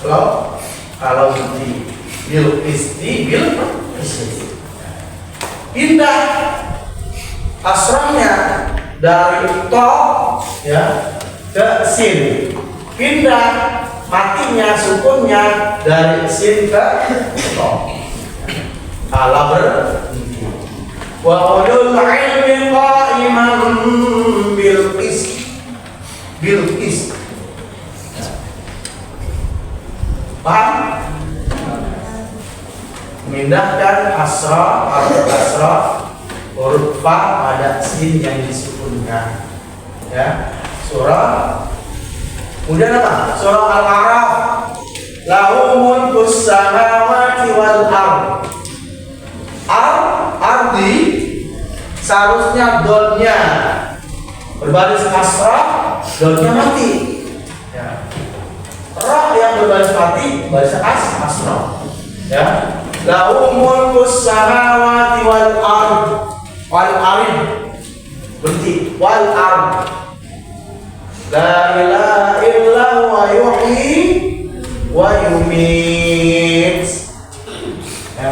Kalau di bil qisti bil qist pindah asranya dari to ya ke sin, pindah matinya sukunnya dari sin ke to. Kalau berhenti wa ulul ilmi qa'iman bil qist paham? Memindahkan asra atau asra huruf fa pada sin yang disukunkan ya. Surah kemudian apa? Surah Al-A'raf lahu mulkus samawati wal ard. Ardi seharusnya donnya berbaris asra, donnya mati ya. Ra yang berbaris mati baris asra ya. Lahu mulkus samawati wal ard. Wal ard berarti wal ard. La ilaha illa wa yuhyi wa yumit ya.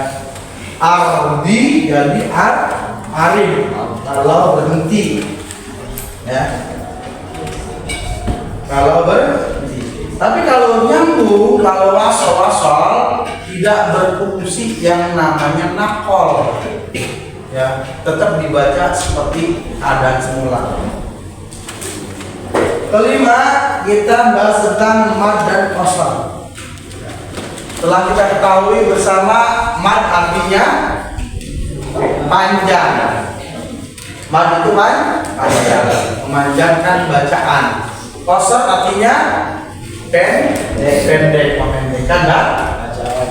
Ardi jadi arif kalau berhenti, ya. Kalau berhenti. Tapi kalau nyambung, kalau wasal tidak berfungsi yang namanya nakol, ya, tetap dibaca seperti keadaan semula. Kelima, kita bahas tentang mad dan qasar. Setelah kita ketahui bersama mad artinya panjang. Mad itu panjang, memanjangkan bacaan. Qasar artinya pendek, memendekkan bacaan.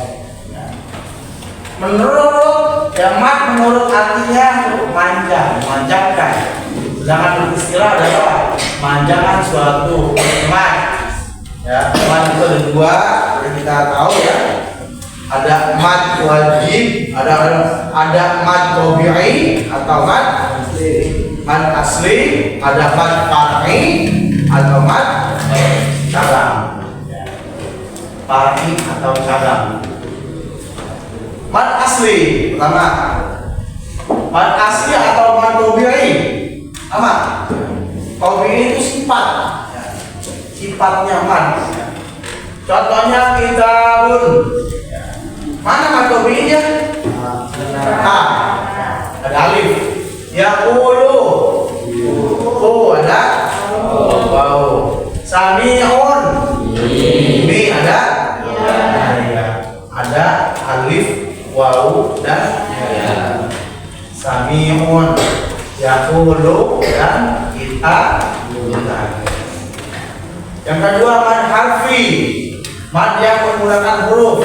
Menurut mad menurut artinya panjang, memanjangkan. Sedangkan istilah adalah memanjangkan suatu mad. Ya, mad itu ada dua, seperti kita tahu ya. Ada mad wajib, ada mad tabi'i atau mad asli, ada mad far'i atau mad cabang. Far'i atau cabang. Mad asli pertama. Mad asli atau mad tabi'i sama. Tabi'i itu sifat. Sifatnya mad. Contohnya kitabun. Mana mad tabi'inya? Ada alif. Yaqulu. Ada waw. Sami'un. Ini ada ada alif, waw dan ya. Sami'un, yaqulu dan kita. Yang kedua mad harfi, mad yang menggunakan huruf.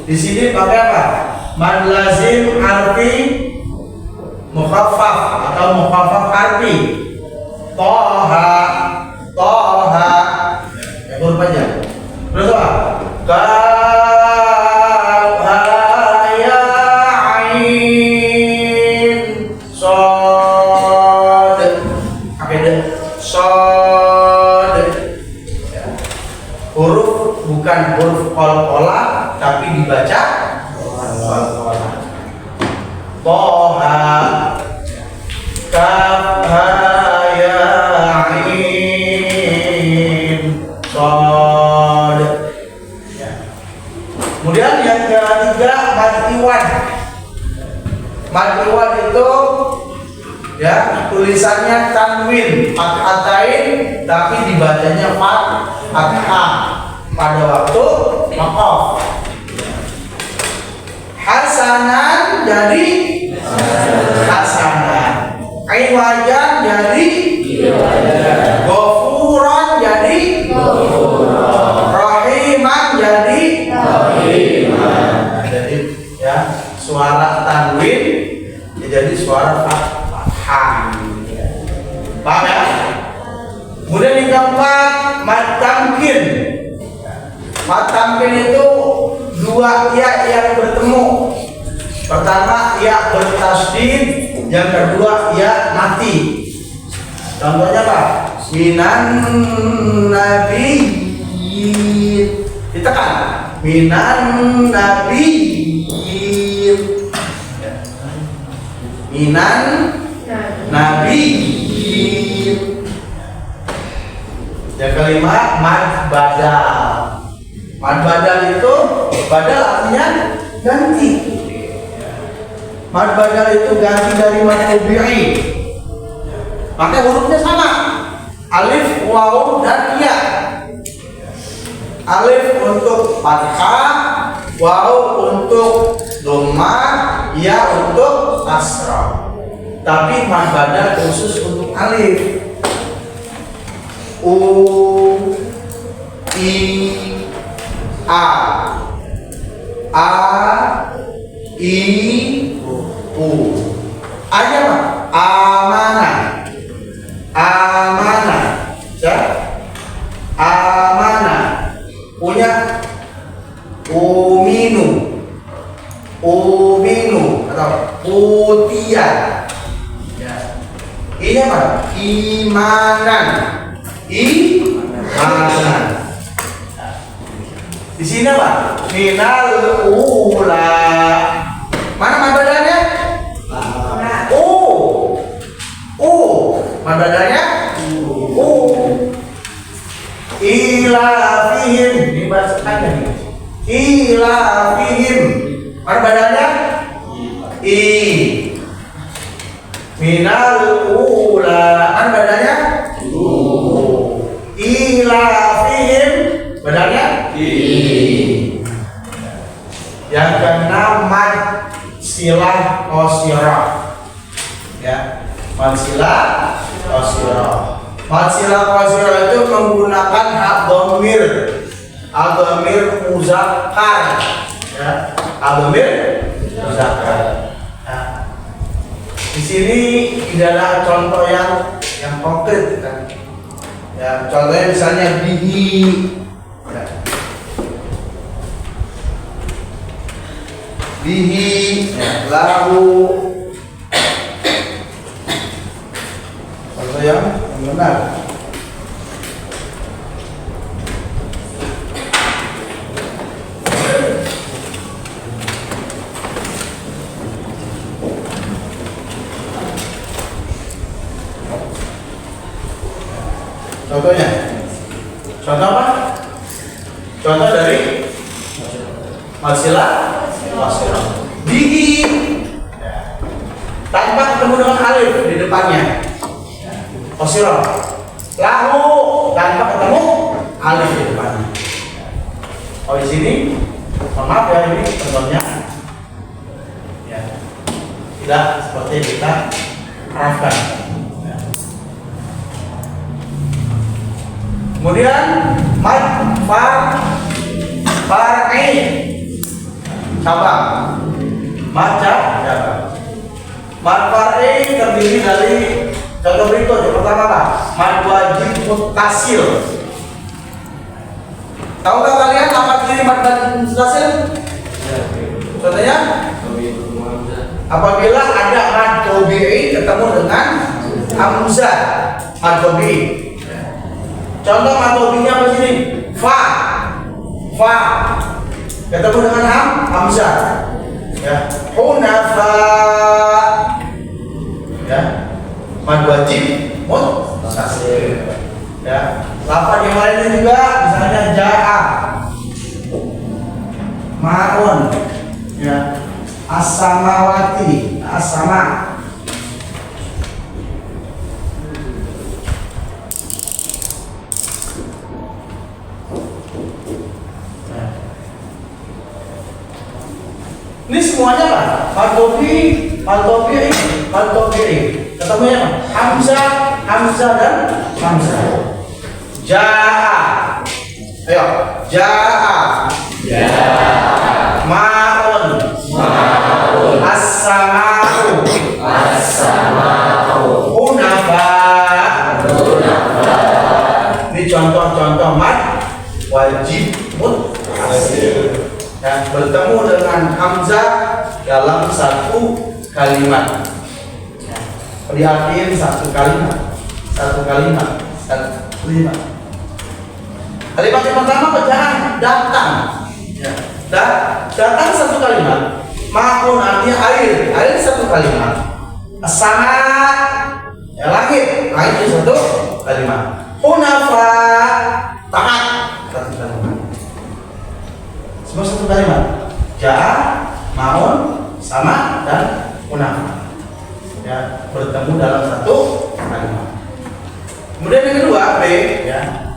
Di sini pakai apa? Mad lazim harfi mukhaffaf atau mukhaffaf harfi. Toha, ya huruf aja. Terus apa? Kaf, ha, ya, ain, shad. Pakai deh. Shad. Huruf bukan huruf qalqalah tapi dibaca qalqalah. Toha, kaf, ha, ya, ain, shad. Ya. Kemudian yang ketiga mad iwad. Mad iwad itu ya tulisannya tanwin fathatain tapi dibacanya fathah pada waktu waqaf. Hasanan jadi hasanan, iwajan jadi ghafuran jadi rahiman jadi rahiman. Jadi ya suara tanwin jadi suara fathah. Paham ya? Kemudian yang keempat mad tamkin. Mad tamkin itu dua ya yang bertemu. Pertama ya bertasdid, yang kedua ya mati. Contohnya apa? Minan nabiyyin. Ditekan. Minan nabiyyin. Minan nabiyyin. Yang kelima mad badal. Mad badal itu badal artinya ganti. Mad badal itu ganti dari mad tabi'i. Maka hurufnya sama. Alif, waw dan ya. Alif untuk fathah, waw untuk dhammah, ya untuk kasrah. Tapi mad badal khusus untuk alif. U, I, A, I, U. Aja apa? Amanah. Amanah. Ya. Amanah. Punya uminu. Uminu atau utiya. Ya. Ini apa? Imanan. Imanan. Di sini apa? Minal ula. Mana madanya? ilafihim. Mana badannya? I. Minal ula. Mana badannya? U. Ilafihim. Badannya? I. Yang keenam mad silah qasirah. Ya, mad silah qasirah. Mad silah qasirah itu menggunakan hak dhamir. Al-dhamir muzakkar. Ya, al-dhamir muzakkar. Nah, di sini tidak ada contoh yang konkret kan. Ya, contohnya misalnya bihi. Ya. Bihi, ya, lahu. Contoh yang benar. Contohnya, contoh apa? Contoh dari masilah wasirah. Bihi, tanpa ketemu dengan alif di depannya. Wasirah. Lahu, tanpa ketemu alif di depannya. Oh di sini, maaf ya ini contohnya. Ya, tidak seperti yang kita harapkan. Kemudian mad far'i cabang. Mad cabang. Mad far'i terdiri dari contoh berikut. Yang pertama apa? Mad wajib muttasil. Tahukah kalian apa ciri mad wajib muttasil? Contohnya apabila ada mad tabi'i ketemu dengan hamzah mad tabi'i. Contoh matobinya apa sini? Fa ketemu dengan hamzah. Ya, hunafa. Ya, mad wajib muttasil. Ya, lafaz yang lainnya juga misalnya jaa, maun, ya, as-samawati, as-sama. Ini semuanya apa? Matobi. Ketemunya apa? Hamzah dan hamzah. Jaa. Ayo, jaa. Maun. As-sama'u. Hunafa. Ini contoh-contoh mad wajib muttasil. Dan bertemu dengan hamzah dalam satu kalimat. Perhatikan satu kalimat. Kalimat yang pertama pecahan datang. Ya. Datang satu kalimat. Maun artinya air satu kalimat. Sama ya langit itu satu kalimat. Hunafa taat satu kalimat. Semua satu kalimat. Jaa, maun, sama dan hunafa. Ya, bertemu dalam satu kalimat. Kemudian yang kedua B, ya.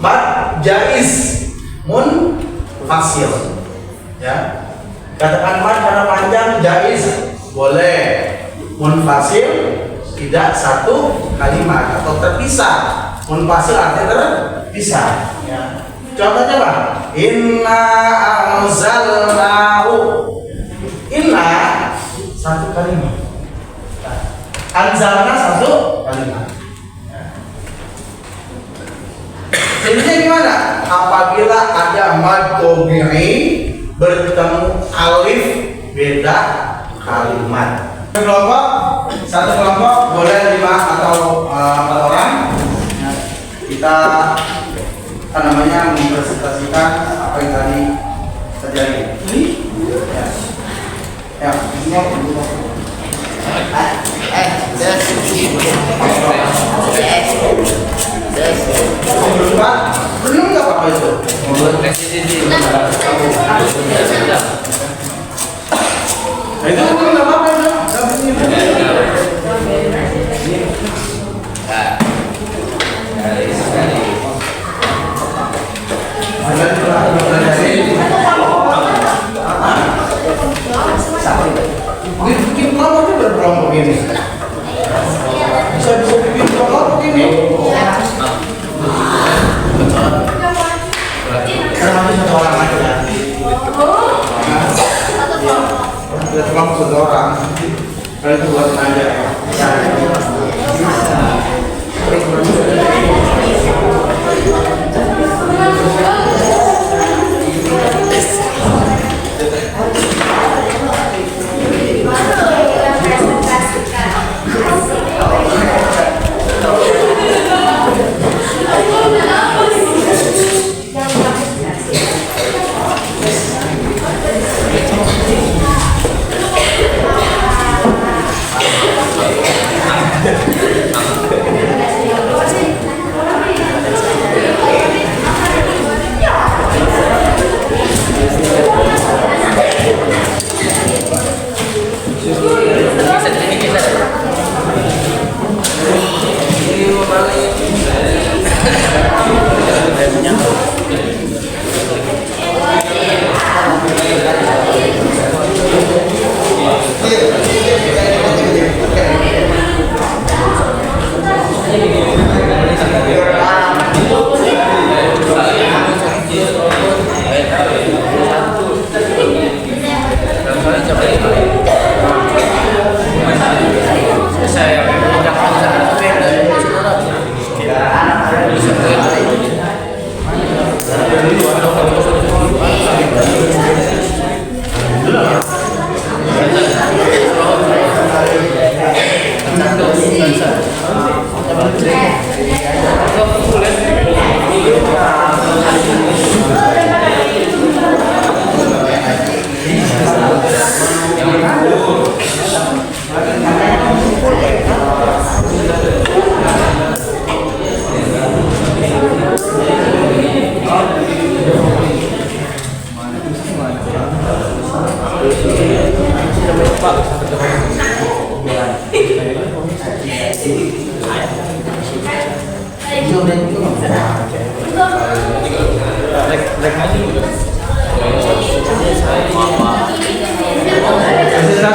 Mad jaiz munfasil. Ya. Katakan mad karena panjang jaiz boleh, munfasil tidak satu kalimat atau terpisah. Munfasil artinya terpisah. Ya. Contohnya apa? Inna anzalnahu. Inna satu kalimat. Anzalna satu kalimat. Jadinya gimana? Apabila ada mad tabi'i bertemu alif beda kalimat. Satu kelompok boleh 5 atau 4 orang. Kita mempresentasikan apa yang tadi terjadi. Ya, semua belum nggak apa? apa itu? Nah, itu kan nggak apa-apa itu. Bikin kelompok itu berkelompok ini. Bisa bikin kelompok ini. Karena masih satu orang aja. Kita kelompok satu orang. Kalau itu buat aja.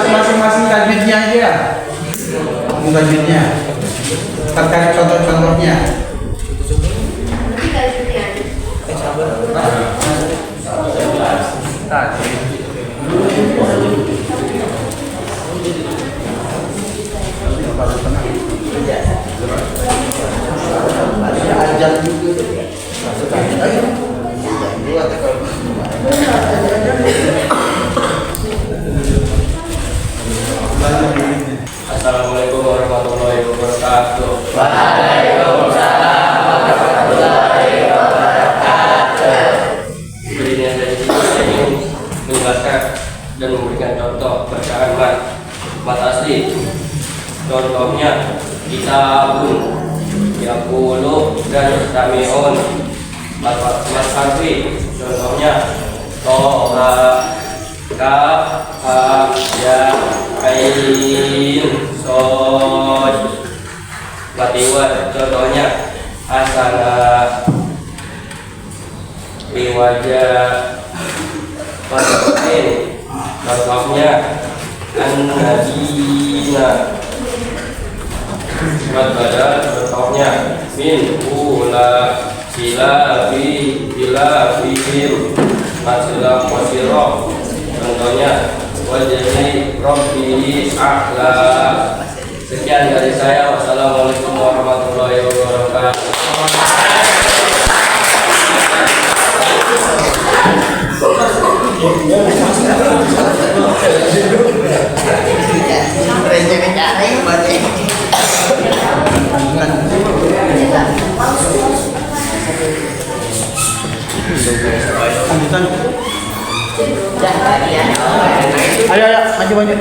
Masing-masing tajwidnya aja. Tajwidnya. Terkait contoh-contohnya. Assalamualaikum warahmatullahi wabarakatuh. Waalaikumsalam warahmatullahi wabarakatuh. Berikutnya dari saya ingin menjelaskan dan memberikan contoh bacaan mat asli. Contohnya kitabun, yaqulu dan sami'un. Mat harfi. Contohnya toha, kaf, ha, ya, ain, sod. Matiwat. Contohnya asana, riwajah, pasain. Contohnya an-nabina. Badal. Contohnya min ula, sila fi, ila fihim, masila wasiro. Contohnya wajhi rabbi a'la. Sekian dari saya. Wassalamualaikum warahmatullahi wabarakatuh. Ayo, maju.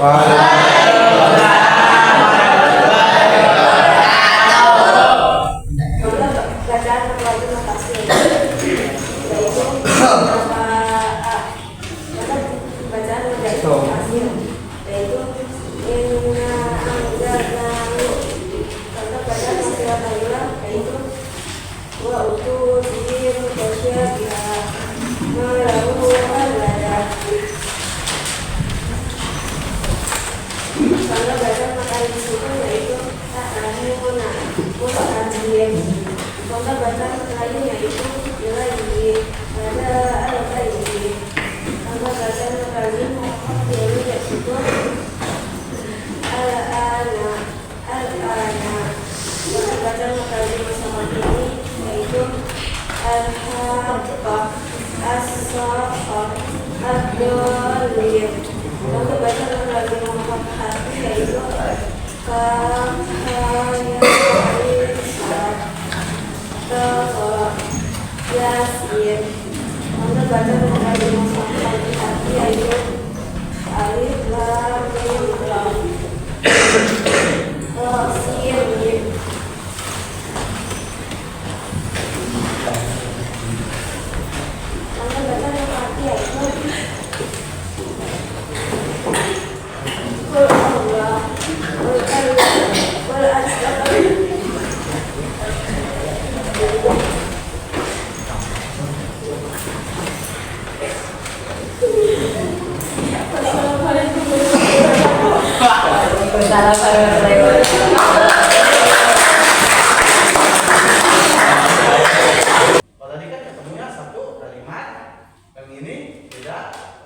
Bacaan melalui notasi yaitu bacaan melalui notasi yaitu inna anzalnahu. Contoh bacaan istilah kalimat yaitu wa utudir kasyabiha malahu alada. Contoh bacaan makali disitu yaitu ta'amuna mustaqim. Contoh bacaan lain yaitu ilahi ada al-qayyim. Contoh bacaan lain yaitu al-ana. Contoh bacaan lain bersama ini yaitu al-haqqah, as-sakhar, ad-dhalil. Contoh bacaan lain muhammad yaitu Yasin. Contoh bacaan melalui mushaf hati yaitu alif lam mim ra. Sin mim. Contoh bacaan hati yaitu Qul Allah, Qul Allah, Qul Astagfirullah. Oh, tadi kan ketemunya satu kalimat, yang ini beda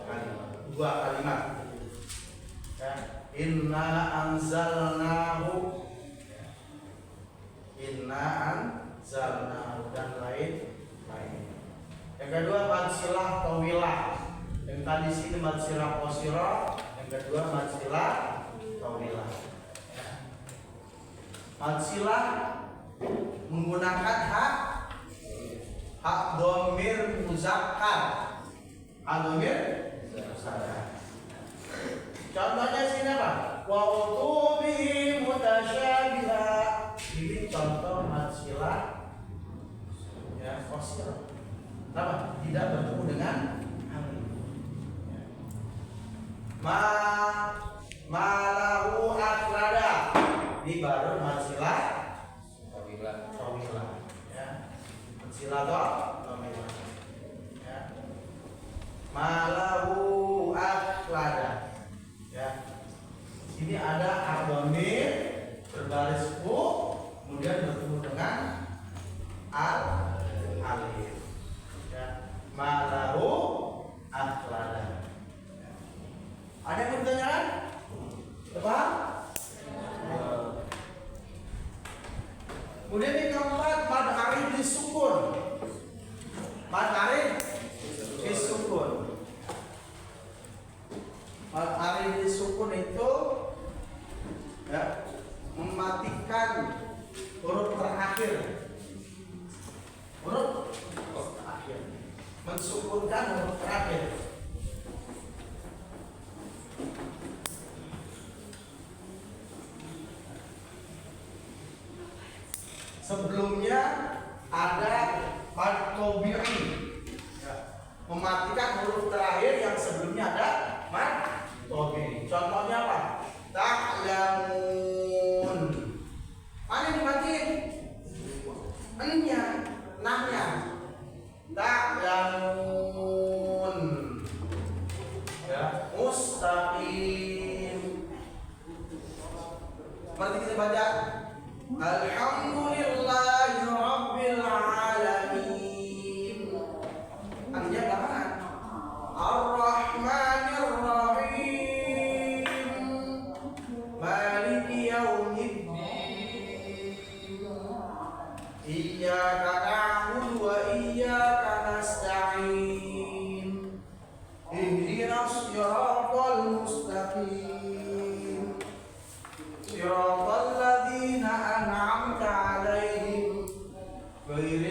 kalimat, dua kalimat. Ya. Inna anzalnahu, inna anzalnahu dan lain-lain. Yang kedua madsilah tawilah. Yang tadi sini madsilah qasirah, yang kedua madsilah tawilah. Madsilah menggunakan hak dhamir muzakkar. Hak dhamir muzakkar. Contohnya sini apa? Wa utubi mutasyabiha. Ini contoh madsilah ya qasirah. Kenapa? Tidak bertemu dengan alif. Malahu akrada. Ini baru madsilah tawilah. Ya. Madsilah tawilah. Ya. Malahu akrada. Ya. Sini ada ad-dhamir berbaris u, kemudian bertemu dengan alif. Ya. Malahu aklada. Ada yang bertanya? Apa? Kemudian yang keempat mad arif disukun. Mad arif disukun. Mad arif disukun itu ya, mematikan huruf terakhir. Huruf terakhir. Mensukunkan huruf terakhir. Sebelumnya ada mad tabi'i, ya, mematikan huruf terakhir yang sebelumnya ada mad tabi'i. Contohnya apa? Ta'lamun. Mana yang dimatiin? N-nya, nah-nya. Ta'lamun. Ya, mustaqim. Mari kita baca. Alhamdulillahi Rabbil Alamin. Artinya belakangan. Ar-Rahmanir Rahim. Maliki Yaumiddin. Iyyaka na'budu wa iyyaka nasta'in. Ihdinas siratal mustaqim. Siratal ladzina an'amta 'alaihim ghairil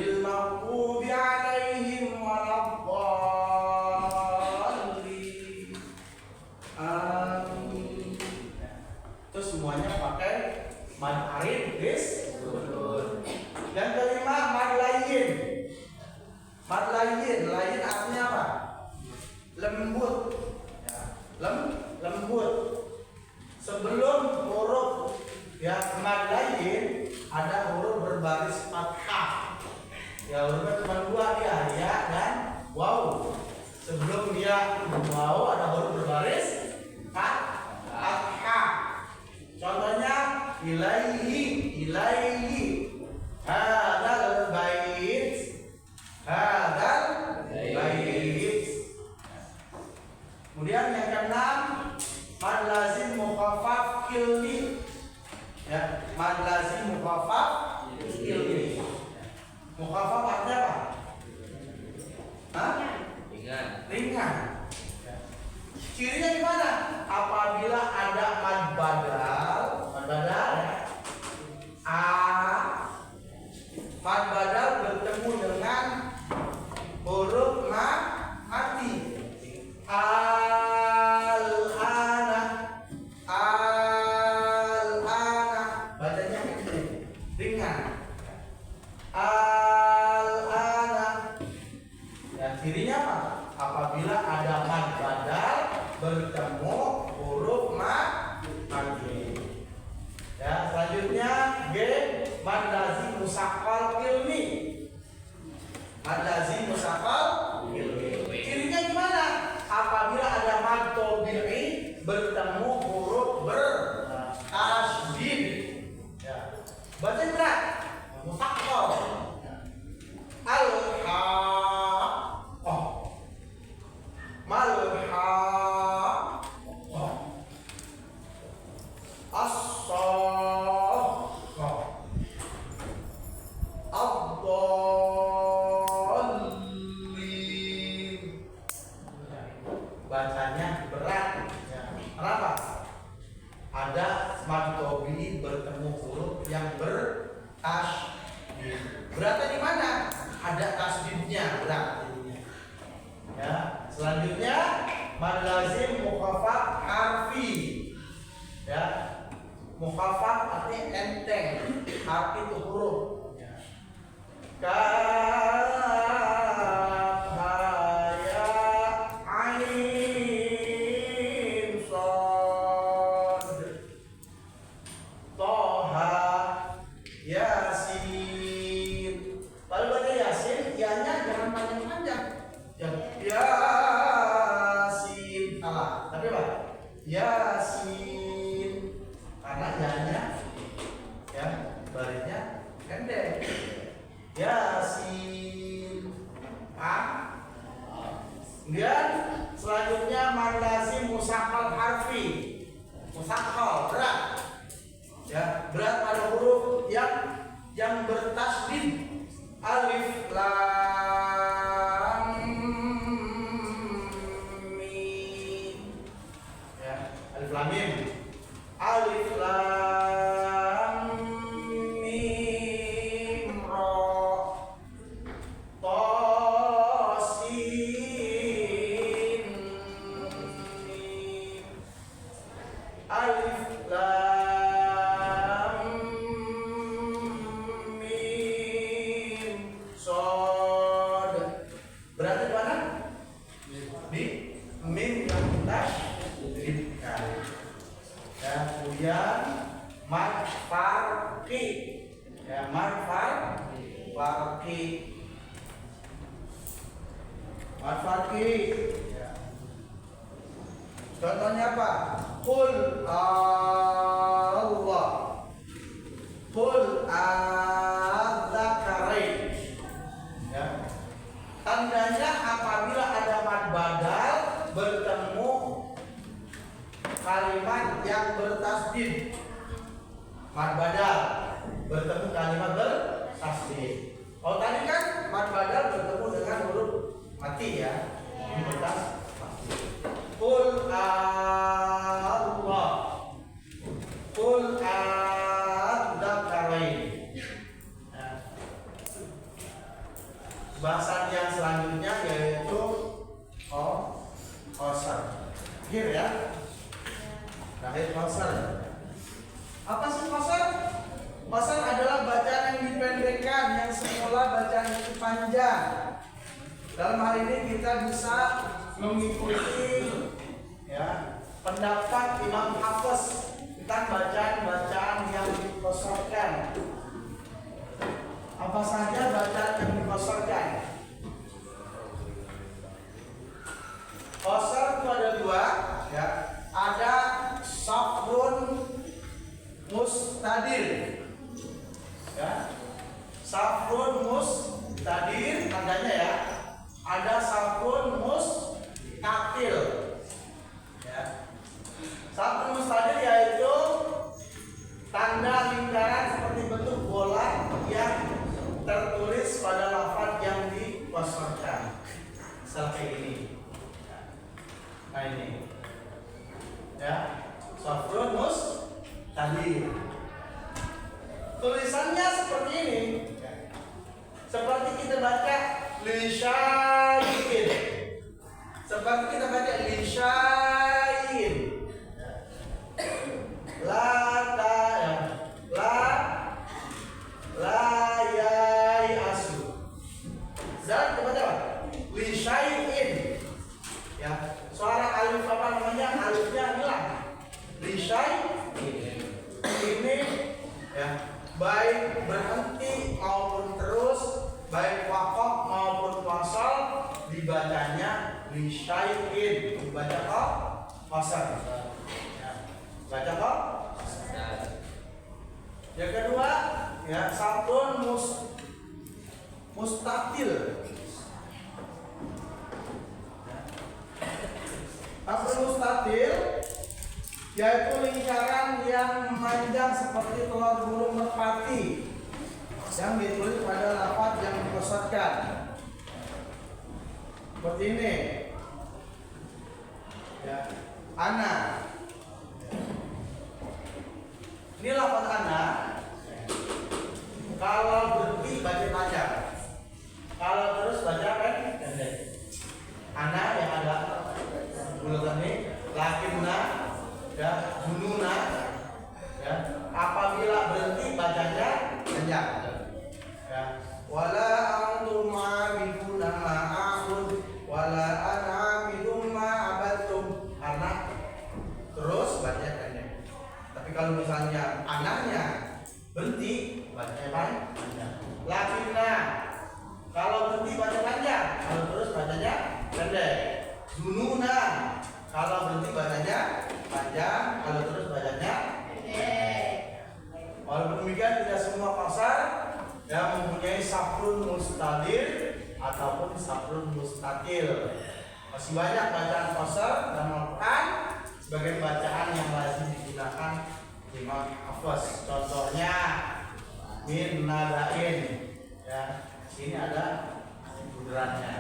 lembut. Ya, lembut. Sebelum huruf ya mad lain ada huruf berbaris fathah. Ya hurufnya cuma dua dia, ya dan waw. Sebelum dia waw ada huruf berbaris fathah. Contohnya ilaihi, hadal bait, kemudian yang keenam mad lazim mukhaffaf kilni. Ya, mad lazim mukhaffaf kilni. Mukhaffaf artinya apa? Hah? Ringan. Cirinya gimana? Apabila ada mad badal ya. Mad badal bertemu dengan huruf mati. Al-ana, bacanya kecil, ringan. Al-ana. Ya, cirinya apa? Apabila ada mad badal bertemu huruf mati. Ya, selanjutnya G mad lazim musaqqal ilmi. Mad lazim musaqqal ilmi. Cirinya gimana? Apabila ada mad tabi'i bertemu huruf bertasydid. Ya. Baca berat. Musaqqal. Al-haqqah. Mal-haqqah. As-saqqah. Ad-dallin. Bacanya berat. Ya. Kenapa? Ada mad tabi'i bertemu huruf yang bertasydid. Beratnya di mana? Ada tasydidnya, berat jadinya. Ya, selanjutnya mad lazim mukhaffaf harfi. Ya. Mukhaffaf artinya enteng, harfi itu huruf. Ya. Kaf ya ain shad toha yasin. Kalau baca yasin, ianya jangan panjang-panjang. Yasin salah. Tapi apa? Yasin. Karena ianya ya barisnya pendek. Yasin. Kemudian selanjutnya mad lazim musaqqal harfi. Musaqqal berat. Ya, berat pada huruf yang bertasydid. Alif lam mim. Ya, alif lam mim. Alif lam mim ra. Ta sin mim. Alif lam mim shad. Berarti mana? Di mim yang tasydidkan. Ya, kemudian mad farqi. Ya, mad farqi. Mad farqi. Ya. Contohnya apa? Qul Allah. Qul adzakarain. Ya. Tandanya apabila ada mad badal bertemu kalimat yang bertasydid. Mad badal bertemu kalimat bertasydid. Oh tadi kan mad badal bertemu dengan huruf mati ya. Ini bertasydid. Qul Allah. Qul adzakarain. Bahasan yang selanjutnya yaitu qasar. Akhir ya. Terakhir qasar. Apa sih qasar? Qasar adalah bacaan yang dipendekkan yang semula bacaan itu panjang. Dalam hal ini kita bisa mengikuti ya pendapat Imam Hafiz tentang bacaan-bacaan yang dikosorkan. Apa saja bacaan yang dikosorkan? Qasar itu ada dua, ya. Ada safrun mustadir, ya. Safrun mustadir tandanya ya. Ada safrun mustatil, ya. Safrun mustadir yaitu tanda lingkaran seperti bentuk bola yang tertulis pada lafaz yang dikosorkan. Misal kayak gini. Nah ini, ya, safrun mustadir. Tulisannya seperti ini, seperti kita baca lisyayin, seperti kita baca lisyayin, la yai asu. Zat kita baca apa? Lisyayin. Ya, suara alif apa namanya? Alifnya hilang. Lisyayin. Ini ya, baik berhenti maupun terus, baik waqaf maupun wasal dibacanya lisyayin, dibaca kok qasar. Ya, baca kok. Yang kedua, ya, safrun mustatil. Safrun mustatil yaitu lingkaran yang memanjang seperti telur burung merpati yang ditulis pada lafaz yang dikosorkan. Seperti ini, ya, ana. Ini lafaz ana. Kalau berhenti baca panjang, kalau terus baca pendek. Ana yang ada bulatan ini, lakinna, ya, jununa, ya. Apabila berhenti bacanya panjang, ya. Wala antum ma'abiduna ma'abud wala ana abidum ma'abatum, karena terus bacanya pendek. Tapi kalau misalnya anaknya berhenti bacanya panjang. Lakinna, kalau berhenti baca panjang, kalau terus bacanya pendek. Jununa, kalau berhenti bacanya panjang, kalau terus bacanya pendek. Walaupun demikian tidak semua qasar yang mempunyai safrun mustadir ataupun safrun mustatil. Masih banyak bacaan qasar dan Al-Quran sebagai bacaan yang lazim digunakan Imam Hafiz. Contohnya min nadain, ya, sini ada buderannya.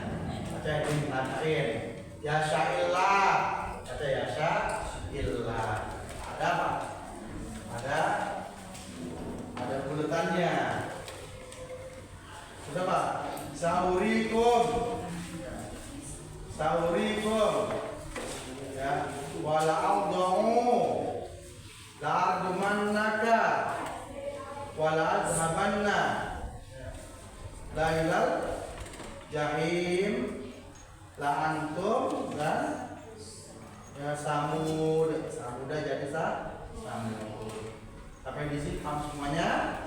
Baca min nadain. Ya sya'illah, kata ya sya'illah. Ada apa? Ada buletannya. Sudah Pak? Saurikum, ya, wala awdahu la ardumannaka wala adhabanna la ilal jahim la antum dan ya samuda jadi samud. Sampai di sini semuanya.